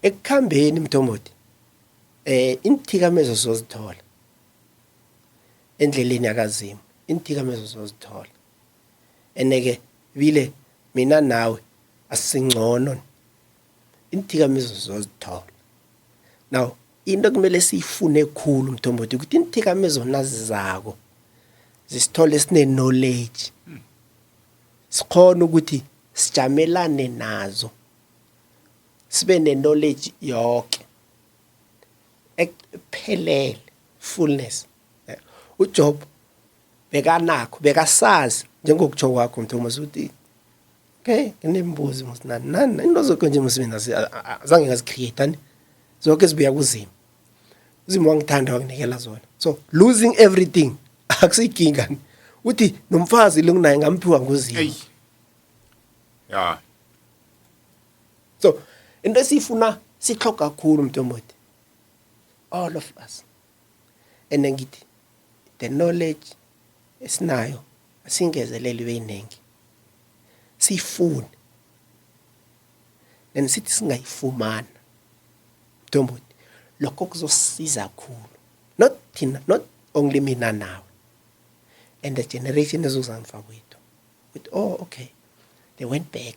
ekukhambeni mthombothi inithikamezo zozithola endleleni yakaZimu inithikamezo zozithola ene-ke bile mina nawe asingcono inithikamezo zozithola now into kumele siyifune khulu mthombothi ukuthi inithikamezo nazizako zisithole sine-knowledge sikhona ukuthi sijamelane nazo sibe ne-knowledge yonke ekuphelele fullness uJob bekanakho bekasazi njengokutsho kwakho mthombothi ukuthi okay nginembuzi nani into zonke nje umsebenzi azange ngazicreate ani zonke zibuya kuZimu uZimu wangithanda wanginikela zona so losing everything akusikinga uthi nomfazi lengunaye ngamphiwa nguZimu yeah so into esifuna sihloga kakhulu mthombothi all of us and ngithi the knowledge esinayo asingezelele beyinengi sifune nesithi singayifumana mthombothi lokho kuzosiza kakhulu not only mina nawe and the generation ezozangifa kwethu with okay they went back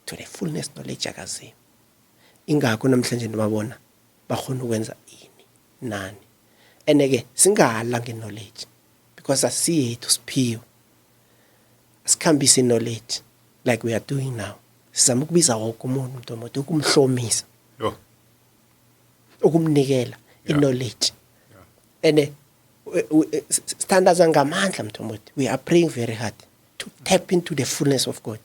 to the fullness knowledge yakaZimu ingakho namhlanje nibabona bakhona ukwenza ini nani eneke singala knowledge because asiyethu siphiwe sikhambise knowledge like we are doing now sizama ukubiza wonke umuntu mthombothi ukumhlomisa ukumnikela knowledge ene standards ngamandla mthombothi we are praying very hard to tap into the fullness of God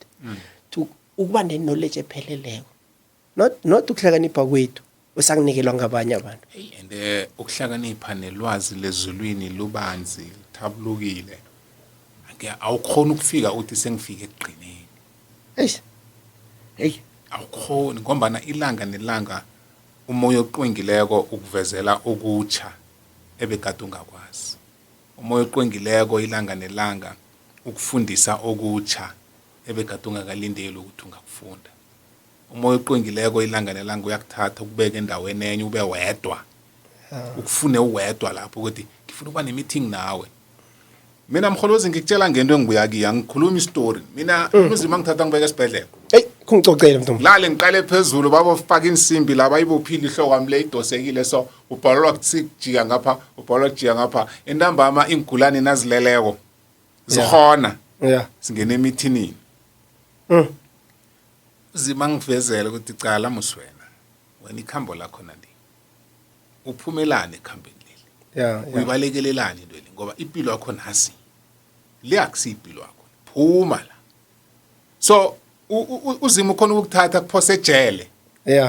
to ukuba ne-knowledge epheleleko not ukuhlakanipha kwethu osakunikelwa ngabanye abantu and ukuhlakanipha nelwazi lezulwini lubanzi lithabulukile ake awukhona ukufika uthi sengifike ekugqineni awukhona ngoba ilanga nelanga umoya oqwengileko ukuvezela ukutsha ebekade ungakwazi umoya oqwengileko ilanga nelanga ukufundisa okutsha ebekade ungakalindeli ukuthi ungakufunda umoya oqwengileko ilanga nelanga uyakuthatha ukubeka endaweni enye ube wedwa ukufune uwedwa lapho ukuthi ngifuna ukuba ne-meeting nawe mina mkholozi ngikutshela ngento engibuya kiya ngikhuluma istory mina umzima ngithatha ngibeka esibhedlela kungicocela mntombi lale ngiqale phezulu babofaka insimbi laba ibophila ihloko wami le idosekile so ubhalwa kujika ngapha ubhalwa kujika ngapha entambama ingulane nazileleko zikhona singene emithinini uzima ngivezela ukuthi cala muswena wena ikhambo lakho nandi uphumelane ekhambeni leli uyibalekelelani into le ngoba impilo yakho nasi le akusipilo yakho phuma la so uzima ukhona ukuthatha kuphose ejele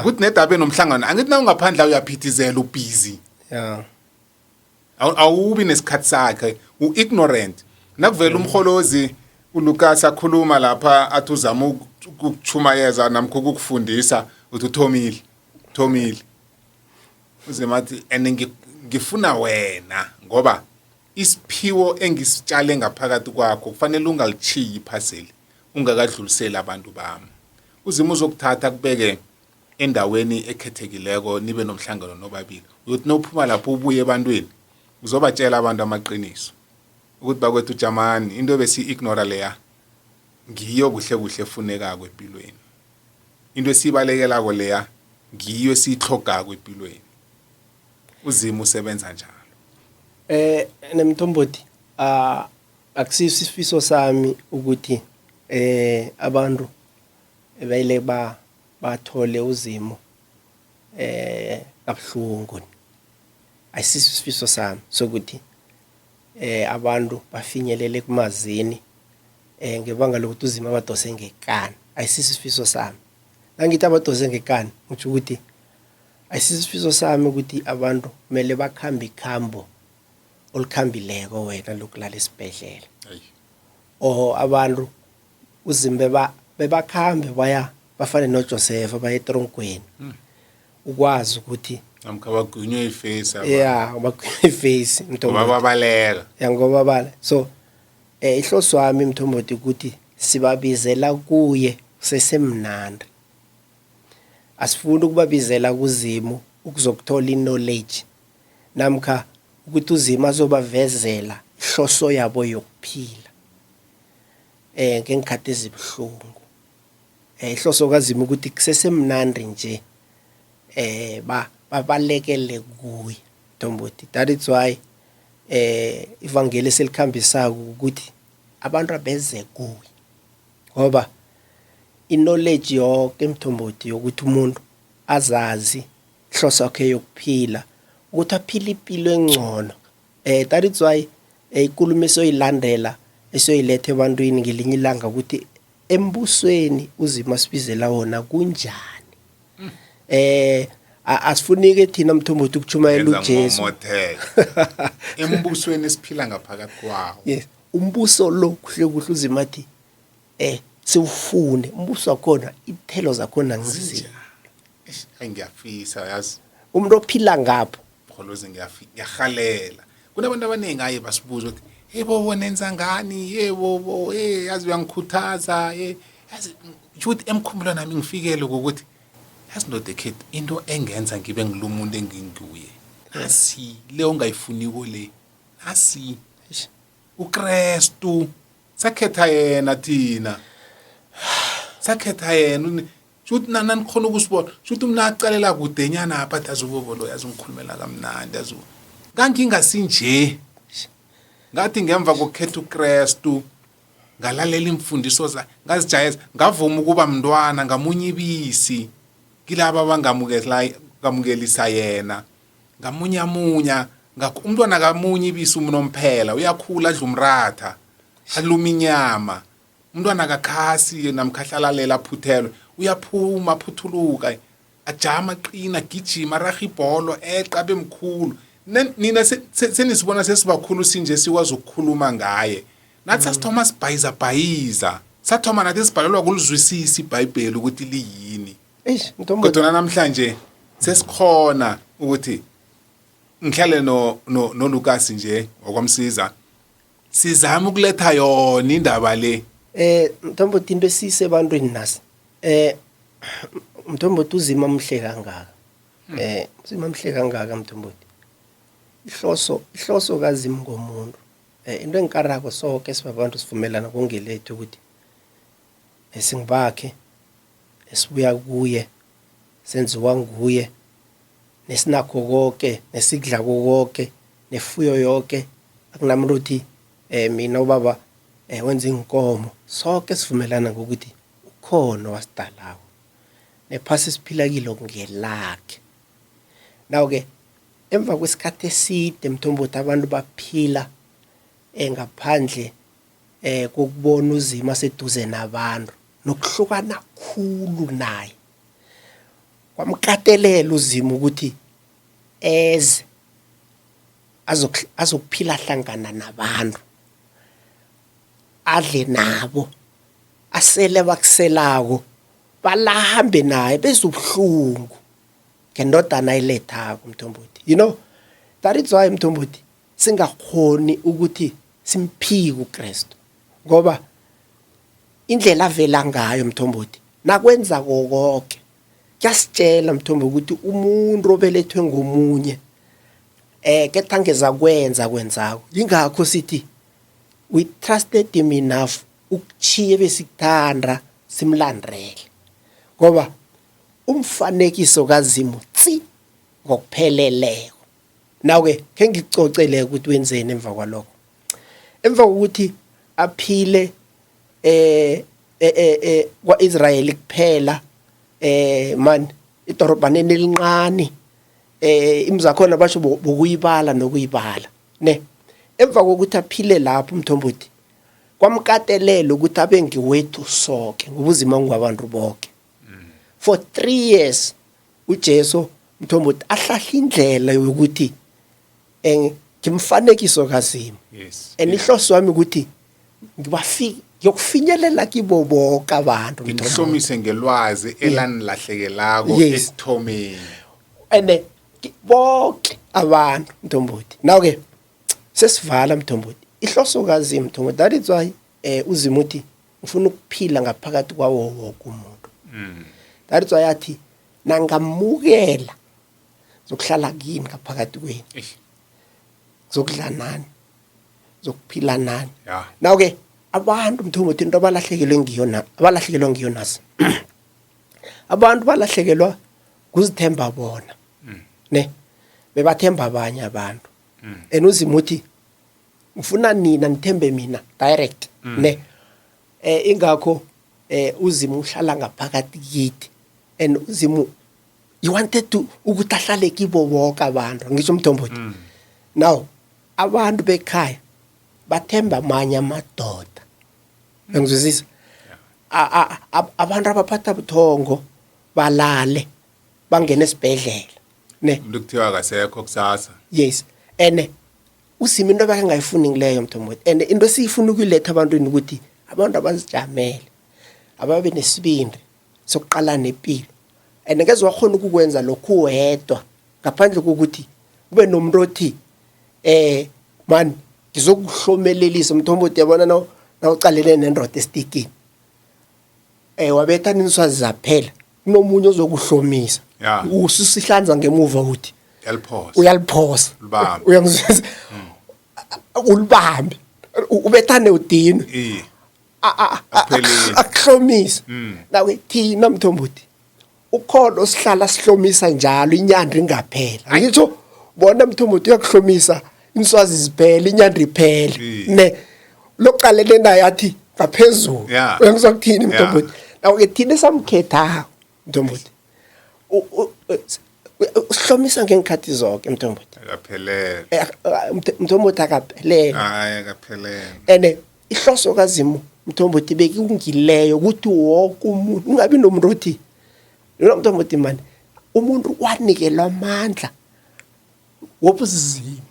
ukuthi nedaba enomhlangano angithi na ungaphandla uyaphithizela ubusy awubi nesikhathi sakhe uignorant nakuvela umkholozi uLucas akhuluma lapha athi uzama ukuchumayeza namkho ukufundisa uthi Thomile uzima athi ngifuna wena ngoba isiphiwo engisitshale ngaphakathi kwakho kufanele ungalichiyi iphaseli ungakadlulisela abantu bami uzima uzokuthatha kubeke endaweni ekhethekileko nibe nomhlangano nobabili uyothi nophuma lapho ubuye ebantwini uzobatshela abantu amaqiniso ukuthi bakwethu jamani into besi ignore leya ngiyo kuhle kuhle efunekako empilweni. Into esibalekelako leya ngiyo esihloga kwempilweni. Uzimo usebenza njalo. Nemthombothi akusisi isifiso sami ukuthi abantu bayile bathole uzimo kabuhlungu. Ayisisi isifiso sami sokuthi abantu bafinyelele kumazini ngebanga lokuthi uzimo abadose ngekani. Ayisisi isifiso sami. Nangithi abadose ngekani ngisho ukuthi ayisisi isifiso sami ukuthi abantu kumele bakhambe ikhambo olikhambileko wena lokulala esibhedlela. Abantu uzimbe bebakhambe bafane noJoseph baye etronkweni. Ukwazi ukuthi namkha bagunywe iface bagunywe iface mthombothi. Babaleka. Ngoba bala. So ihloso wami mthombothi ukuthi sibabizela kuye sesemnandi. Asifuni ukubabizela kuzimo ukuzokuthola iknowledge namkha ukuthi uzimo azobavezela ihloso yabo yokuphila ngengikhathi ezibhlungu. Ihloso kazimo ukuthi kusesemnandi nje babalekele kuye mthombothi. That is why ivangeli selikhambisako ukuthi abantu abeze kuye ngoba knowledge yonke mthombothi yokuthi umuntu azazi ihloso yakhe yokuphila ukuthi aphile impilo engcono. That is why ikulumo esoyilandela esoyilethe ebantwini ngelinye ilanga ukuthi embusweni uzima sibizela wona kunjani. Asifunike thina mthombothi ukuchumayela uJesu. Embusweni esiphila ngaphakathi kwawo. Yes, umbuso lo kuhle kuhle uzima athi siwufune umbuso wakhona ithelo zakhona ngizizile. Ngiyafisa yazi. Umuntu ophila ngapho kholoze ngiyahalela. Kunabantu abaningi aye basibuza ukuthi yebo wonenza ngani yebo yazi uyangikhuthaza yazi ukuthi emkhumbulo nami ngifikele ukuthi yazi no the kid into engenza ngibe ngilumuntu enginguye. Asi le ongayifuniko le. Asi uKristu sakhetha yena thina. Sakhetha yena Shoot nana nikhona ukusibona. Shoot umna acalela kude nyana apha azubobolo yazi ngikhulumela kamnandi yazi. Ngangingasinje. Ngathi ngemva kokukhetha uKristu ngalalela imfundiso za ngazijayeza ngavuma ukuba mntwana ngamunye ibisi kilaba abangamukelisa yena ngamunyamunya umntwana ngamunye ibisi umnomphela uyakhula adla umratha aluma inyama umntwana akakhasi namkhahlalela phuthelwe uyaphuma aphuthuluka ajama qina gijima raga ibholo eqabe emkhulu nina senisibona sesibakhulu sinje sikwazi ukukhuluma ngaye nathi sithoma sibhayiza sathoma nathi sibhalelwa kulizwisisa iBhayibheli ukuthi liyini kodwa namhlanje sesikhona ukuthi ngihlale no Lucas nje okwamsiza sizama ukuletha yona indaba le mthombothi into esise ebantwini nasi mthombothi uzima mhle kangaka uzima mhle kangaka mthombothi ihloso kazima ngomuntu into engikarako sonke sibabantu sivumelana kongelethu ukuthi esingibakhe esibuya kuye senziwa nguye nesinakho konke nesikudla konke nefuyo yonke akunamuntu uthi mina ubaba wenza inkomo sonke sivumelana ngokuthi ukhona wasidalawo nephasi siphila kilo ngelakhe. Now ke emva kwesikhathi eside mthombothi abantu baphila ngaphandle kokubona uzima seduze nabantu nokuhlukana khulu naye kwamkatelela uzima ukuthi azokuphila hlangana nabantu adle nabo asele bakuselako balahambe naye bezubuhlungu ngendodana ayilethako mthombothi. That is why mthombothi singakhoni ukuthi simphike uKristu ngoba indlela avela ngayo mthombothi nakwenza konke kuyasitshela mthombo ukuthi umuntu obelethwe ngomunye kethangeza kwenzako ingakho sithi we trusted him enough ukuchiye besikuthanda simlandrele ngoba umfanekiso kaZimu tsi ngokupheleleko nawe ke ngicocele ukuthi wenzeni emva kwalokho emva kokuthi aphile kwaIsrayeli kuphela man idorobhaneni elincane imzakhona basho bokuyibala nokuyibala ne emva kokuthi aphile lapho Mthombothi kwamkatelela ukuthi abe ngiwethu sonke ngobuzima ngwabantu bonke for 3 years uJesu Mthombothi ahlahla indlela yokuthi ngimfanekiso kaZimu enihloso wami ukuthi yokufinyelela kibo bonke abantu ngihlomise ngelwazi elanilahlekelako esithomeni ene bonke abantu Mthombothi now ke sesivala Mthombothi ihloso kaZimu Mthombothi that is why uZimu uthi ufuna ukuphila ngaphakathi kwawo wonke umuntu that is why athi nangamukela zokuhlala kini ngaphakathi kweni zokudla nani zokuphila nani now ke abantu Mthombothi into abalahlekelwe ngiyo nasi abantu balahlekelwa kuzithemba bona ne bebathemba abanye abantu uZimu uthi ufuna nina nithembe mina direct ne ingakho uZimu uhlala ngaphakathi kithi and uZimu you wanted to ukuthi ahlale kibo bonke abantu ngisho Mthombothi now abantu bekhaya bathemba amanye amadoda ngizwisisa abantu abaphatha buthongo balale bangena esibhedlela ne umuntu kuthiwa akasekho kusasa yes ene uZimu into bakangayifuni ngileyo Mthombothi and into siyifuna ukuletha abantwini ukuthi abantu abazijamele ababe nesibindi sokuqala nempilo and ngeze wakhona ukukwenza lokhu wedwa ngaphandle kokuthi kube nomuntu othi man ngizokuhlomelelisa Mthombothi yabona nawucalele nendoda estikini wabetha ninswazi zaphela kunomunye ozokuhlomisa ususihlanza ngemuva uthi uyaliphosa uyangizwisa ulibambe ubethane udino akuhlomisa nawe thina Mthombothi ukhona osihlala sihlomisa njalo inyanda ingaphela ngitho bona Mthombothi uyakuhlomisa inswazi ziphela inyanda iphela ne loqalele naye athi ngaphezulu uyangizwa ukuthini Mthombothi nawe thina samkhetha Mthombothi uhlomisa ngeenkhathi zonke Mthombothi akaphelele Mthombothi akaphelele hayi akaphelele ene ihloso kaZimu Mthombothi bekungileyo ukuthi wonke umuntu ungabi nomuntu othi lo Mthombothi man umuntu wanikelwa amandla wobuzimu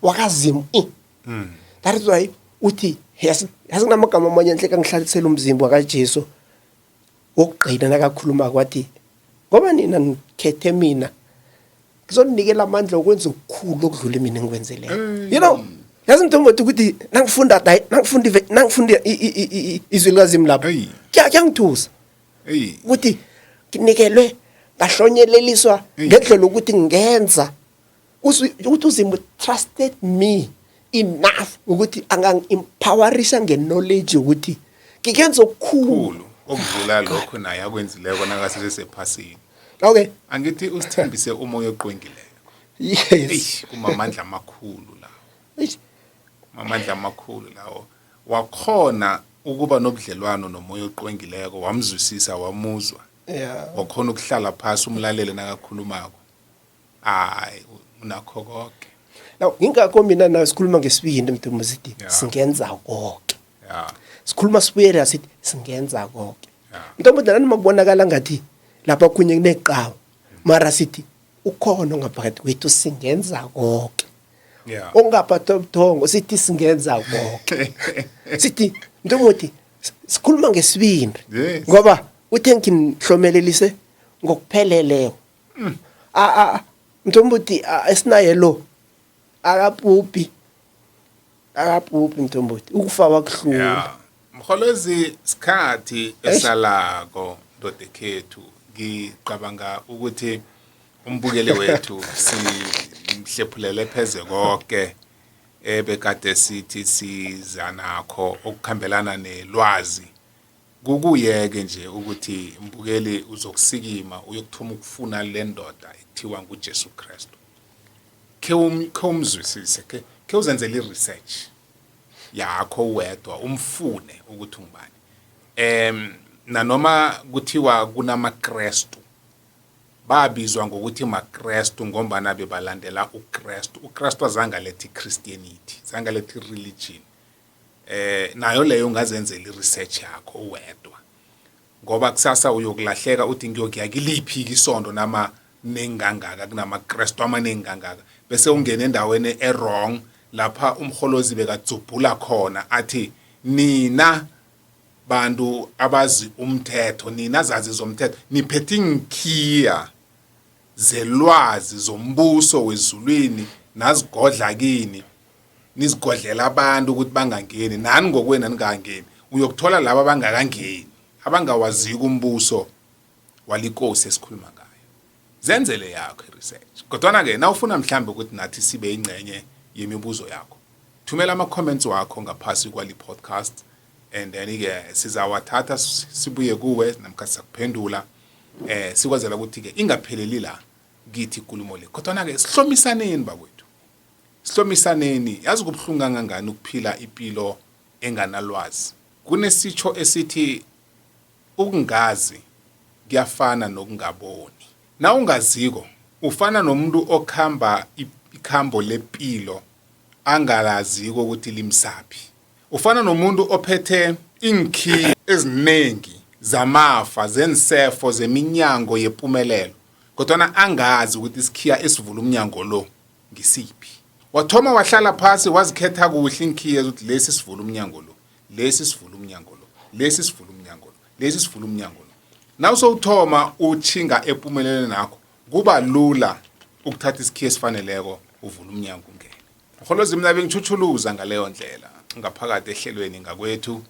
wakaZimu that is why uthi yasinamagama amanye enhle kangihlalisela umzimba wakaJesu wokugcina nakakhuluma kwathi ngoba nina nikhethe mina ngizonikela amandla okwenza ukukhulu okudlula mina engikwenzeleyo you know yazi Mthombothi ukuthi nangifunda izwi likaZimu lapho kuyangithusa ukuthi nginikelwe ngahlonyeleliswa ngendlela ukuthi ngenza ukuthi uZimu trusted me enough ukuthi angangi-empowerisha nge-knowledge ukuthi ngikenza okukhulu okudlula lokho naye akwenzileko nakasesephasini okay angithi usithembise umoya oqwengileyo yes kumamandla amakhulu lawo mamandla amakhulu lawo wakhona ukuba nobudlelwano nomoya oqwengileko wamzwisisa wamuzwa wakhona ukuhlala phansi umlalele nakakhulumako hayi unakho konke now ngingakho mina na sikhuluma ngesibindi Mthombothi singenza konke sikhuluma sibuyela sithi singenza konke Mthombothi nani makubonakala ngathi lapha kunye kuneqhawe mara sithi ukhona ngaphakathi kwethu singenza konke ongaphatha ubuthongo sithi singenza konke sithi Mthombothi sikhuluma ngesibindi ngoba uthe ngihlomelelise ngokupheleleyo Mthombothi esinaye lo akapuphi Mthombothi ukufa wakuhlula mkholozi sikhathi esalako ndodekhethu ngicabanga ukuthi umbukele wethu mhlephulele pheze konke ebekade sithi siza nakho okukhambelana nelwazi kukuyeke nje ukuthi mbukeli uzokusikima uyokuthuma ukufuna le ndoda ekuthiwa nguJesu Kristu ke umzwisise ke uzenzele i-research yakho wedwa umfune ukuthi ungubani nanoma kuthiwa kunamaKristu babizwa ngokuthi maKristu ngombana bebalandela uKristu uKristu azange lethi Christianity azange lethi religion nayo leyo ungazenzela i-research yakho wedwa ngoba kusasa uyokulahleka uthi ngiyokuyakiliphi isondo nama nengangaka kunamaKristu amanengangaka bese ungena endaweni wrong lapha umkholozi bekadzubhula khona athi nina bantu abazi umthetho nina zazi zomthetho niphethe inkhiya zelwazi zombuso wezulwini nazigodla kini nizigodlela abantu ukuthi bangangeni nani ngokwena ningangeni uyokuthola laba bangakangeni abangawazi umbuso walikosi esikhuluma ngayo zenzele yakho research kodwa ke nawufuna mhlambe ukuthi nathi sibe ingcenye yemibuzo yakho thumela ama comments wakho ngaphasi kwali podcast and then ke sizawathatha sibuye kuwe namkha sakuphendula sikwazela ukuthi ke ingapheleli la kithi inkulumo le kodwa ke sihlomisaneni bakwethu sihlomisaneni yazi kubhlunga kangangani ukuphila impilo enganalwazi kunesitsho esithi ukungazi kuyafana nokungaboni na ungaziko ufana nomuntu okhamba ikhambo lepilo angalaziko ukuthi limsaphi ufana nomuntu ophethe inkhi ezinengi zamafa zensefo zeminyango yempumelelo kodwa angazi ukuthi isikhiya esivula umnyango lo ngisiphi wathoma wahlala phansi wazikhetha kuhle inkhiya ukuthi lesi sivula umnyango lo lesi sivula umnyango lo lesi sivula umnyango lo lesi sivula umnyango lo naw sowuthoma uchinga empumelelo nakho kuba lula ukuthatha isikhiya esifaneleko uvula umnyango ungene ukholozi mina bengichuchuluza ngaleyo ndlela ngaphakathi ehlelweni ngakwethu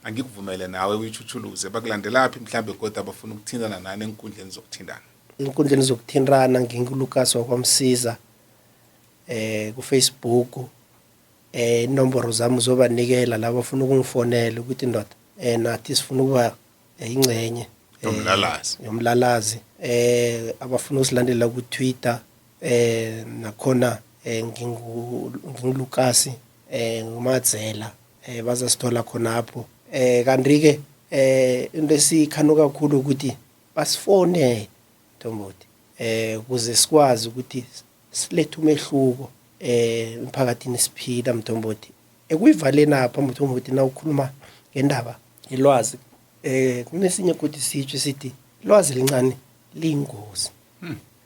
angikuvumele nawe uyichuchuluze bakulandelaphi mhlambe kodwa abafuna ukuthindana nani enkundleni zokuthindana inkundleni zokuthindana nginguLucas wakwamsiza ku Facebook inombolo zami uzobanikela laba bafuna ukungifonela ukuthi ndoda nathi sifuna ukuba ingcenye yomlalazi abafuna usilandela ku Twitter nakhona nginguLucas ngumadzela bazasithola khonapho kanti ke into esikhanuka kakhulu ukuthi basifone Ntomboti ukuze sikwazi ukuthi silethe umehluko emphakathini siphila Mntomboti ekuyivaleni apha Mntomboti na ukhuluma ngendaba ilwazi kunesinye ukuthi sitsho sithi ilwazi lincane liyingozi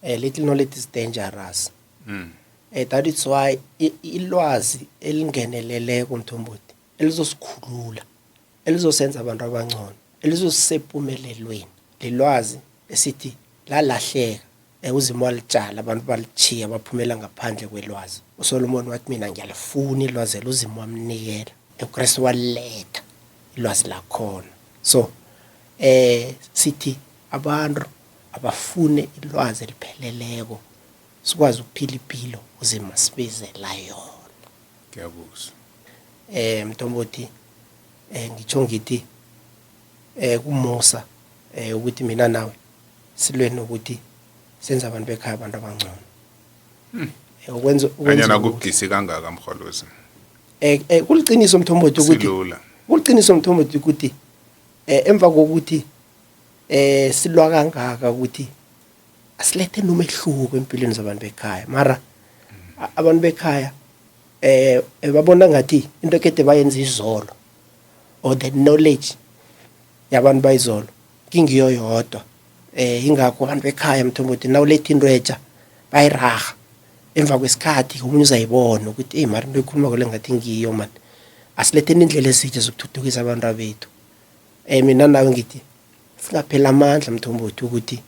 little knowledge is dangerous that is why ilwazi elingeneleleko Mntomboti elizosikhulula elizosenza abantu abangcono elizosephumelelweni lelwazi esithi lalahleka uzimo walitshala abantu balichiya baphumela ngaphandle kwelwazi uSolomon wathi mina ngiyalifuna ilwazi uzimo wamnikela uKristu waletha ilwazi lakhona so sithi abantu abafune ilwazi lipheleleko sikwazi ukuphila impilo uzima sibizela yona ngiyabuza Mntomboti ngitsho ngithi kuMusa ukuthi mina nawe silweni ukuthi senza abantu bekhaya abantu abangcono ukwenza anyana kubugisi kangaka mkholozi kuliqiniso Mntomboti ukuthi kuliqiniso Mntomboti ukuthi emva kokuthi silwa kangaka ukuthi asilethe nomehluko empilweni zabantu bekhaya mara abantu bekhaya babona ngathi into ekade bayenza izolo or the knowledge yabantu bayizolo kingiyo yodwa ingakho abantu bekhaya Mntomboti nawulethe into etsha bayiraha emva kwesikhathi umunye uzayibona ukuthi mara into ekhuluma kole ngathi ngiyo man asilethe indlela ezitsha zokuthuthukisa abantu abethu mina nawe ngithi singaphela amandla Mntomboti ukuthi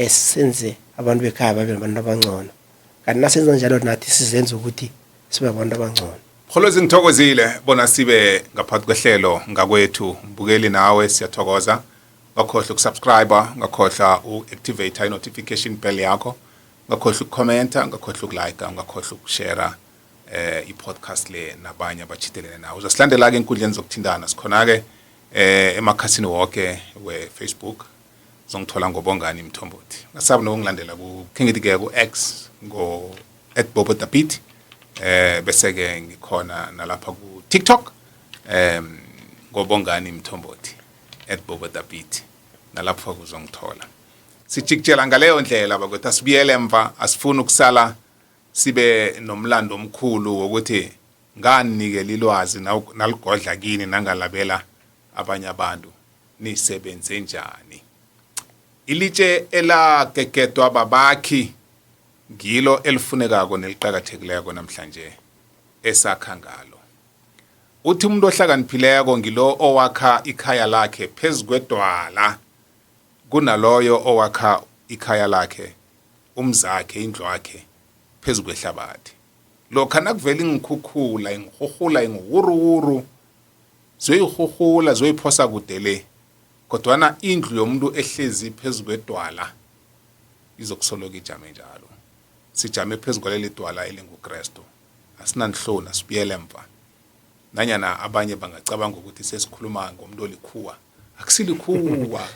senze abantu bekhaya babe abantu abangcono kanti nasenza njalo nathi sizenza ukuthi sibe abantu abangcono Kholozi ngithokozile bona sibe ngaphathi kwehlelo ngakwethu mbukeli nawe siyathokoza ngakhohle ukusubscribe ngakhohla uactivate notification bell yakho ungakhohlwa ukukhomenta, ungakhohlwa ukulike, ungakhohlwa ukushare i-podcast le nabanye abachitelene nawo. Uzasilandela ke inkundleni zokuthindana, sikhona ke emakhasini wonke we-Facebook, zongithola ngobongani Mthombothi. Ngasabi nokungilandela ku-Khengiti-ke ku-X @BoboDaBeat, bese ke ngikhona nalapha ku-TikTok ngobongani Mthombothi @BoboDaBeat, nalapha kuzongithola. Sijikijela ngaleyo ndlela bakwethu, asibuyele emva, asifuni ukusala sibe nomlando omkhulu wokuthi nganikela ilwazi naligodla kini nangalabela abanye abantu nisebenze njani. Ilitshe elagegedwa babakhi ngilo elifunekako neliqhakathekileko namhlanje esakha ngalo. Uthi umuntu ohlakaniphileko ngilo owakha ikhaya lakhe phezukwedwala kunaloyo owakha ikhaya lakhe umzakhe indlu yakhe phezukwehlabathi. Lokha nakuvela ingikhukhula ingihurhula inguwuruwuru zoyihurhula zoyiphosa kude le, kodwana indlu yomuntu ehlezi phezukwedwala izokusoloka ijame njalo. Sijame phezukwaleli dwala elinguKristu, asinanhloni, asibuyele emva. Nanyana abanye bangacabanga ukuthi sesikhuluma ngomuntu olikhuwa, akusilikhuwa.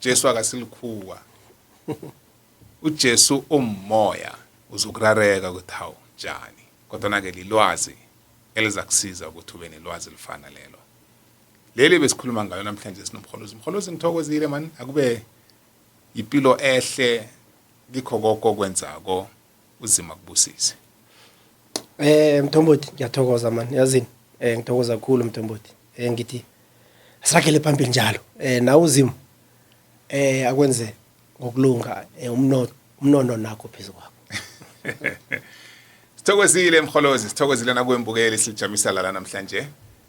Jesu akasilikhuwa. uJesu umoya, uzukurareka ukuthi hawu njani, kodwa ke lilwazi eliza kusiza ukuthi ube nelwazi elifana lelo. Leli besikhuluma ngayo namhlanje sinomkholozi. Mkholozi, ngithokozile man, akube impilo ehle likho konke kwenzako, uzima kubusise. Mthombothi, ngiyathokoza man, yazini ngithokoza kakhulu Mthombothi. Ngithi asiragele phambili njalo, nawe uzimo akwenze ngokulunga, umnono nakho phezulu kwakho. Sithokozile mkholozi, sithokozile nakuwembukeli silijamisa la namhlanje.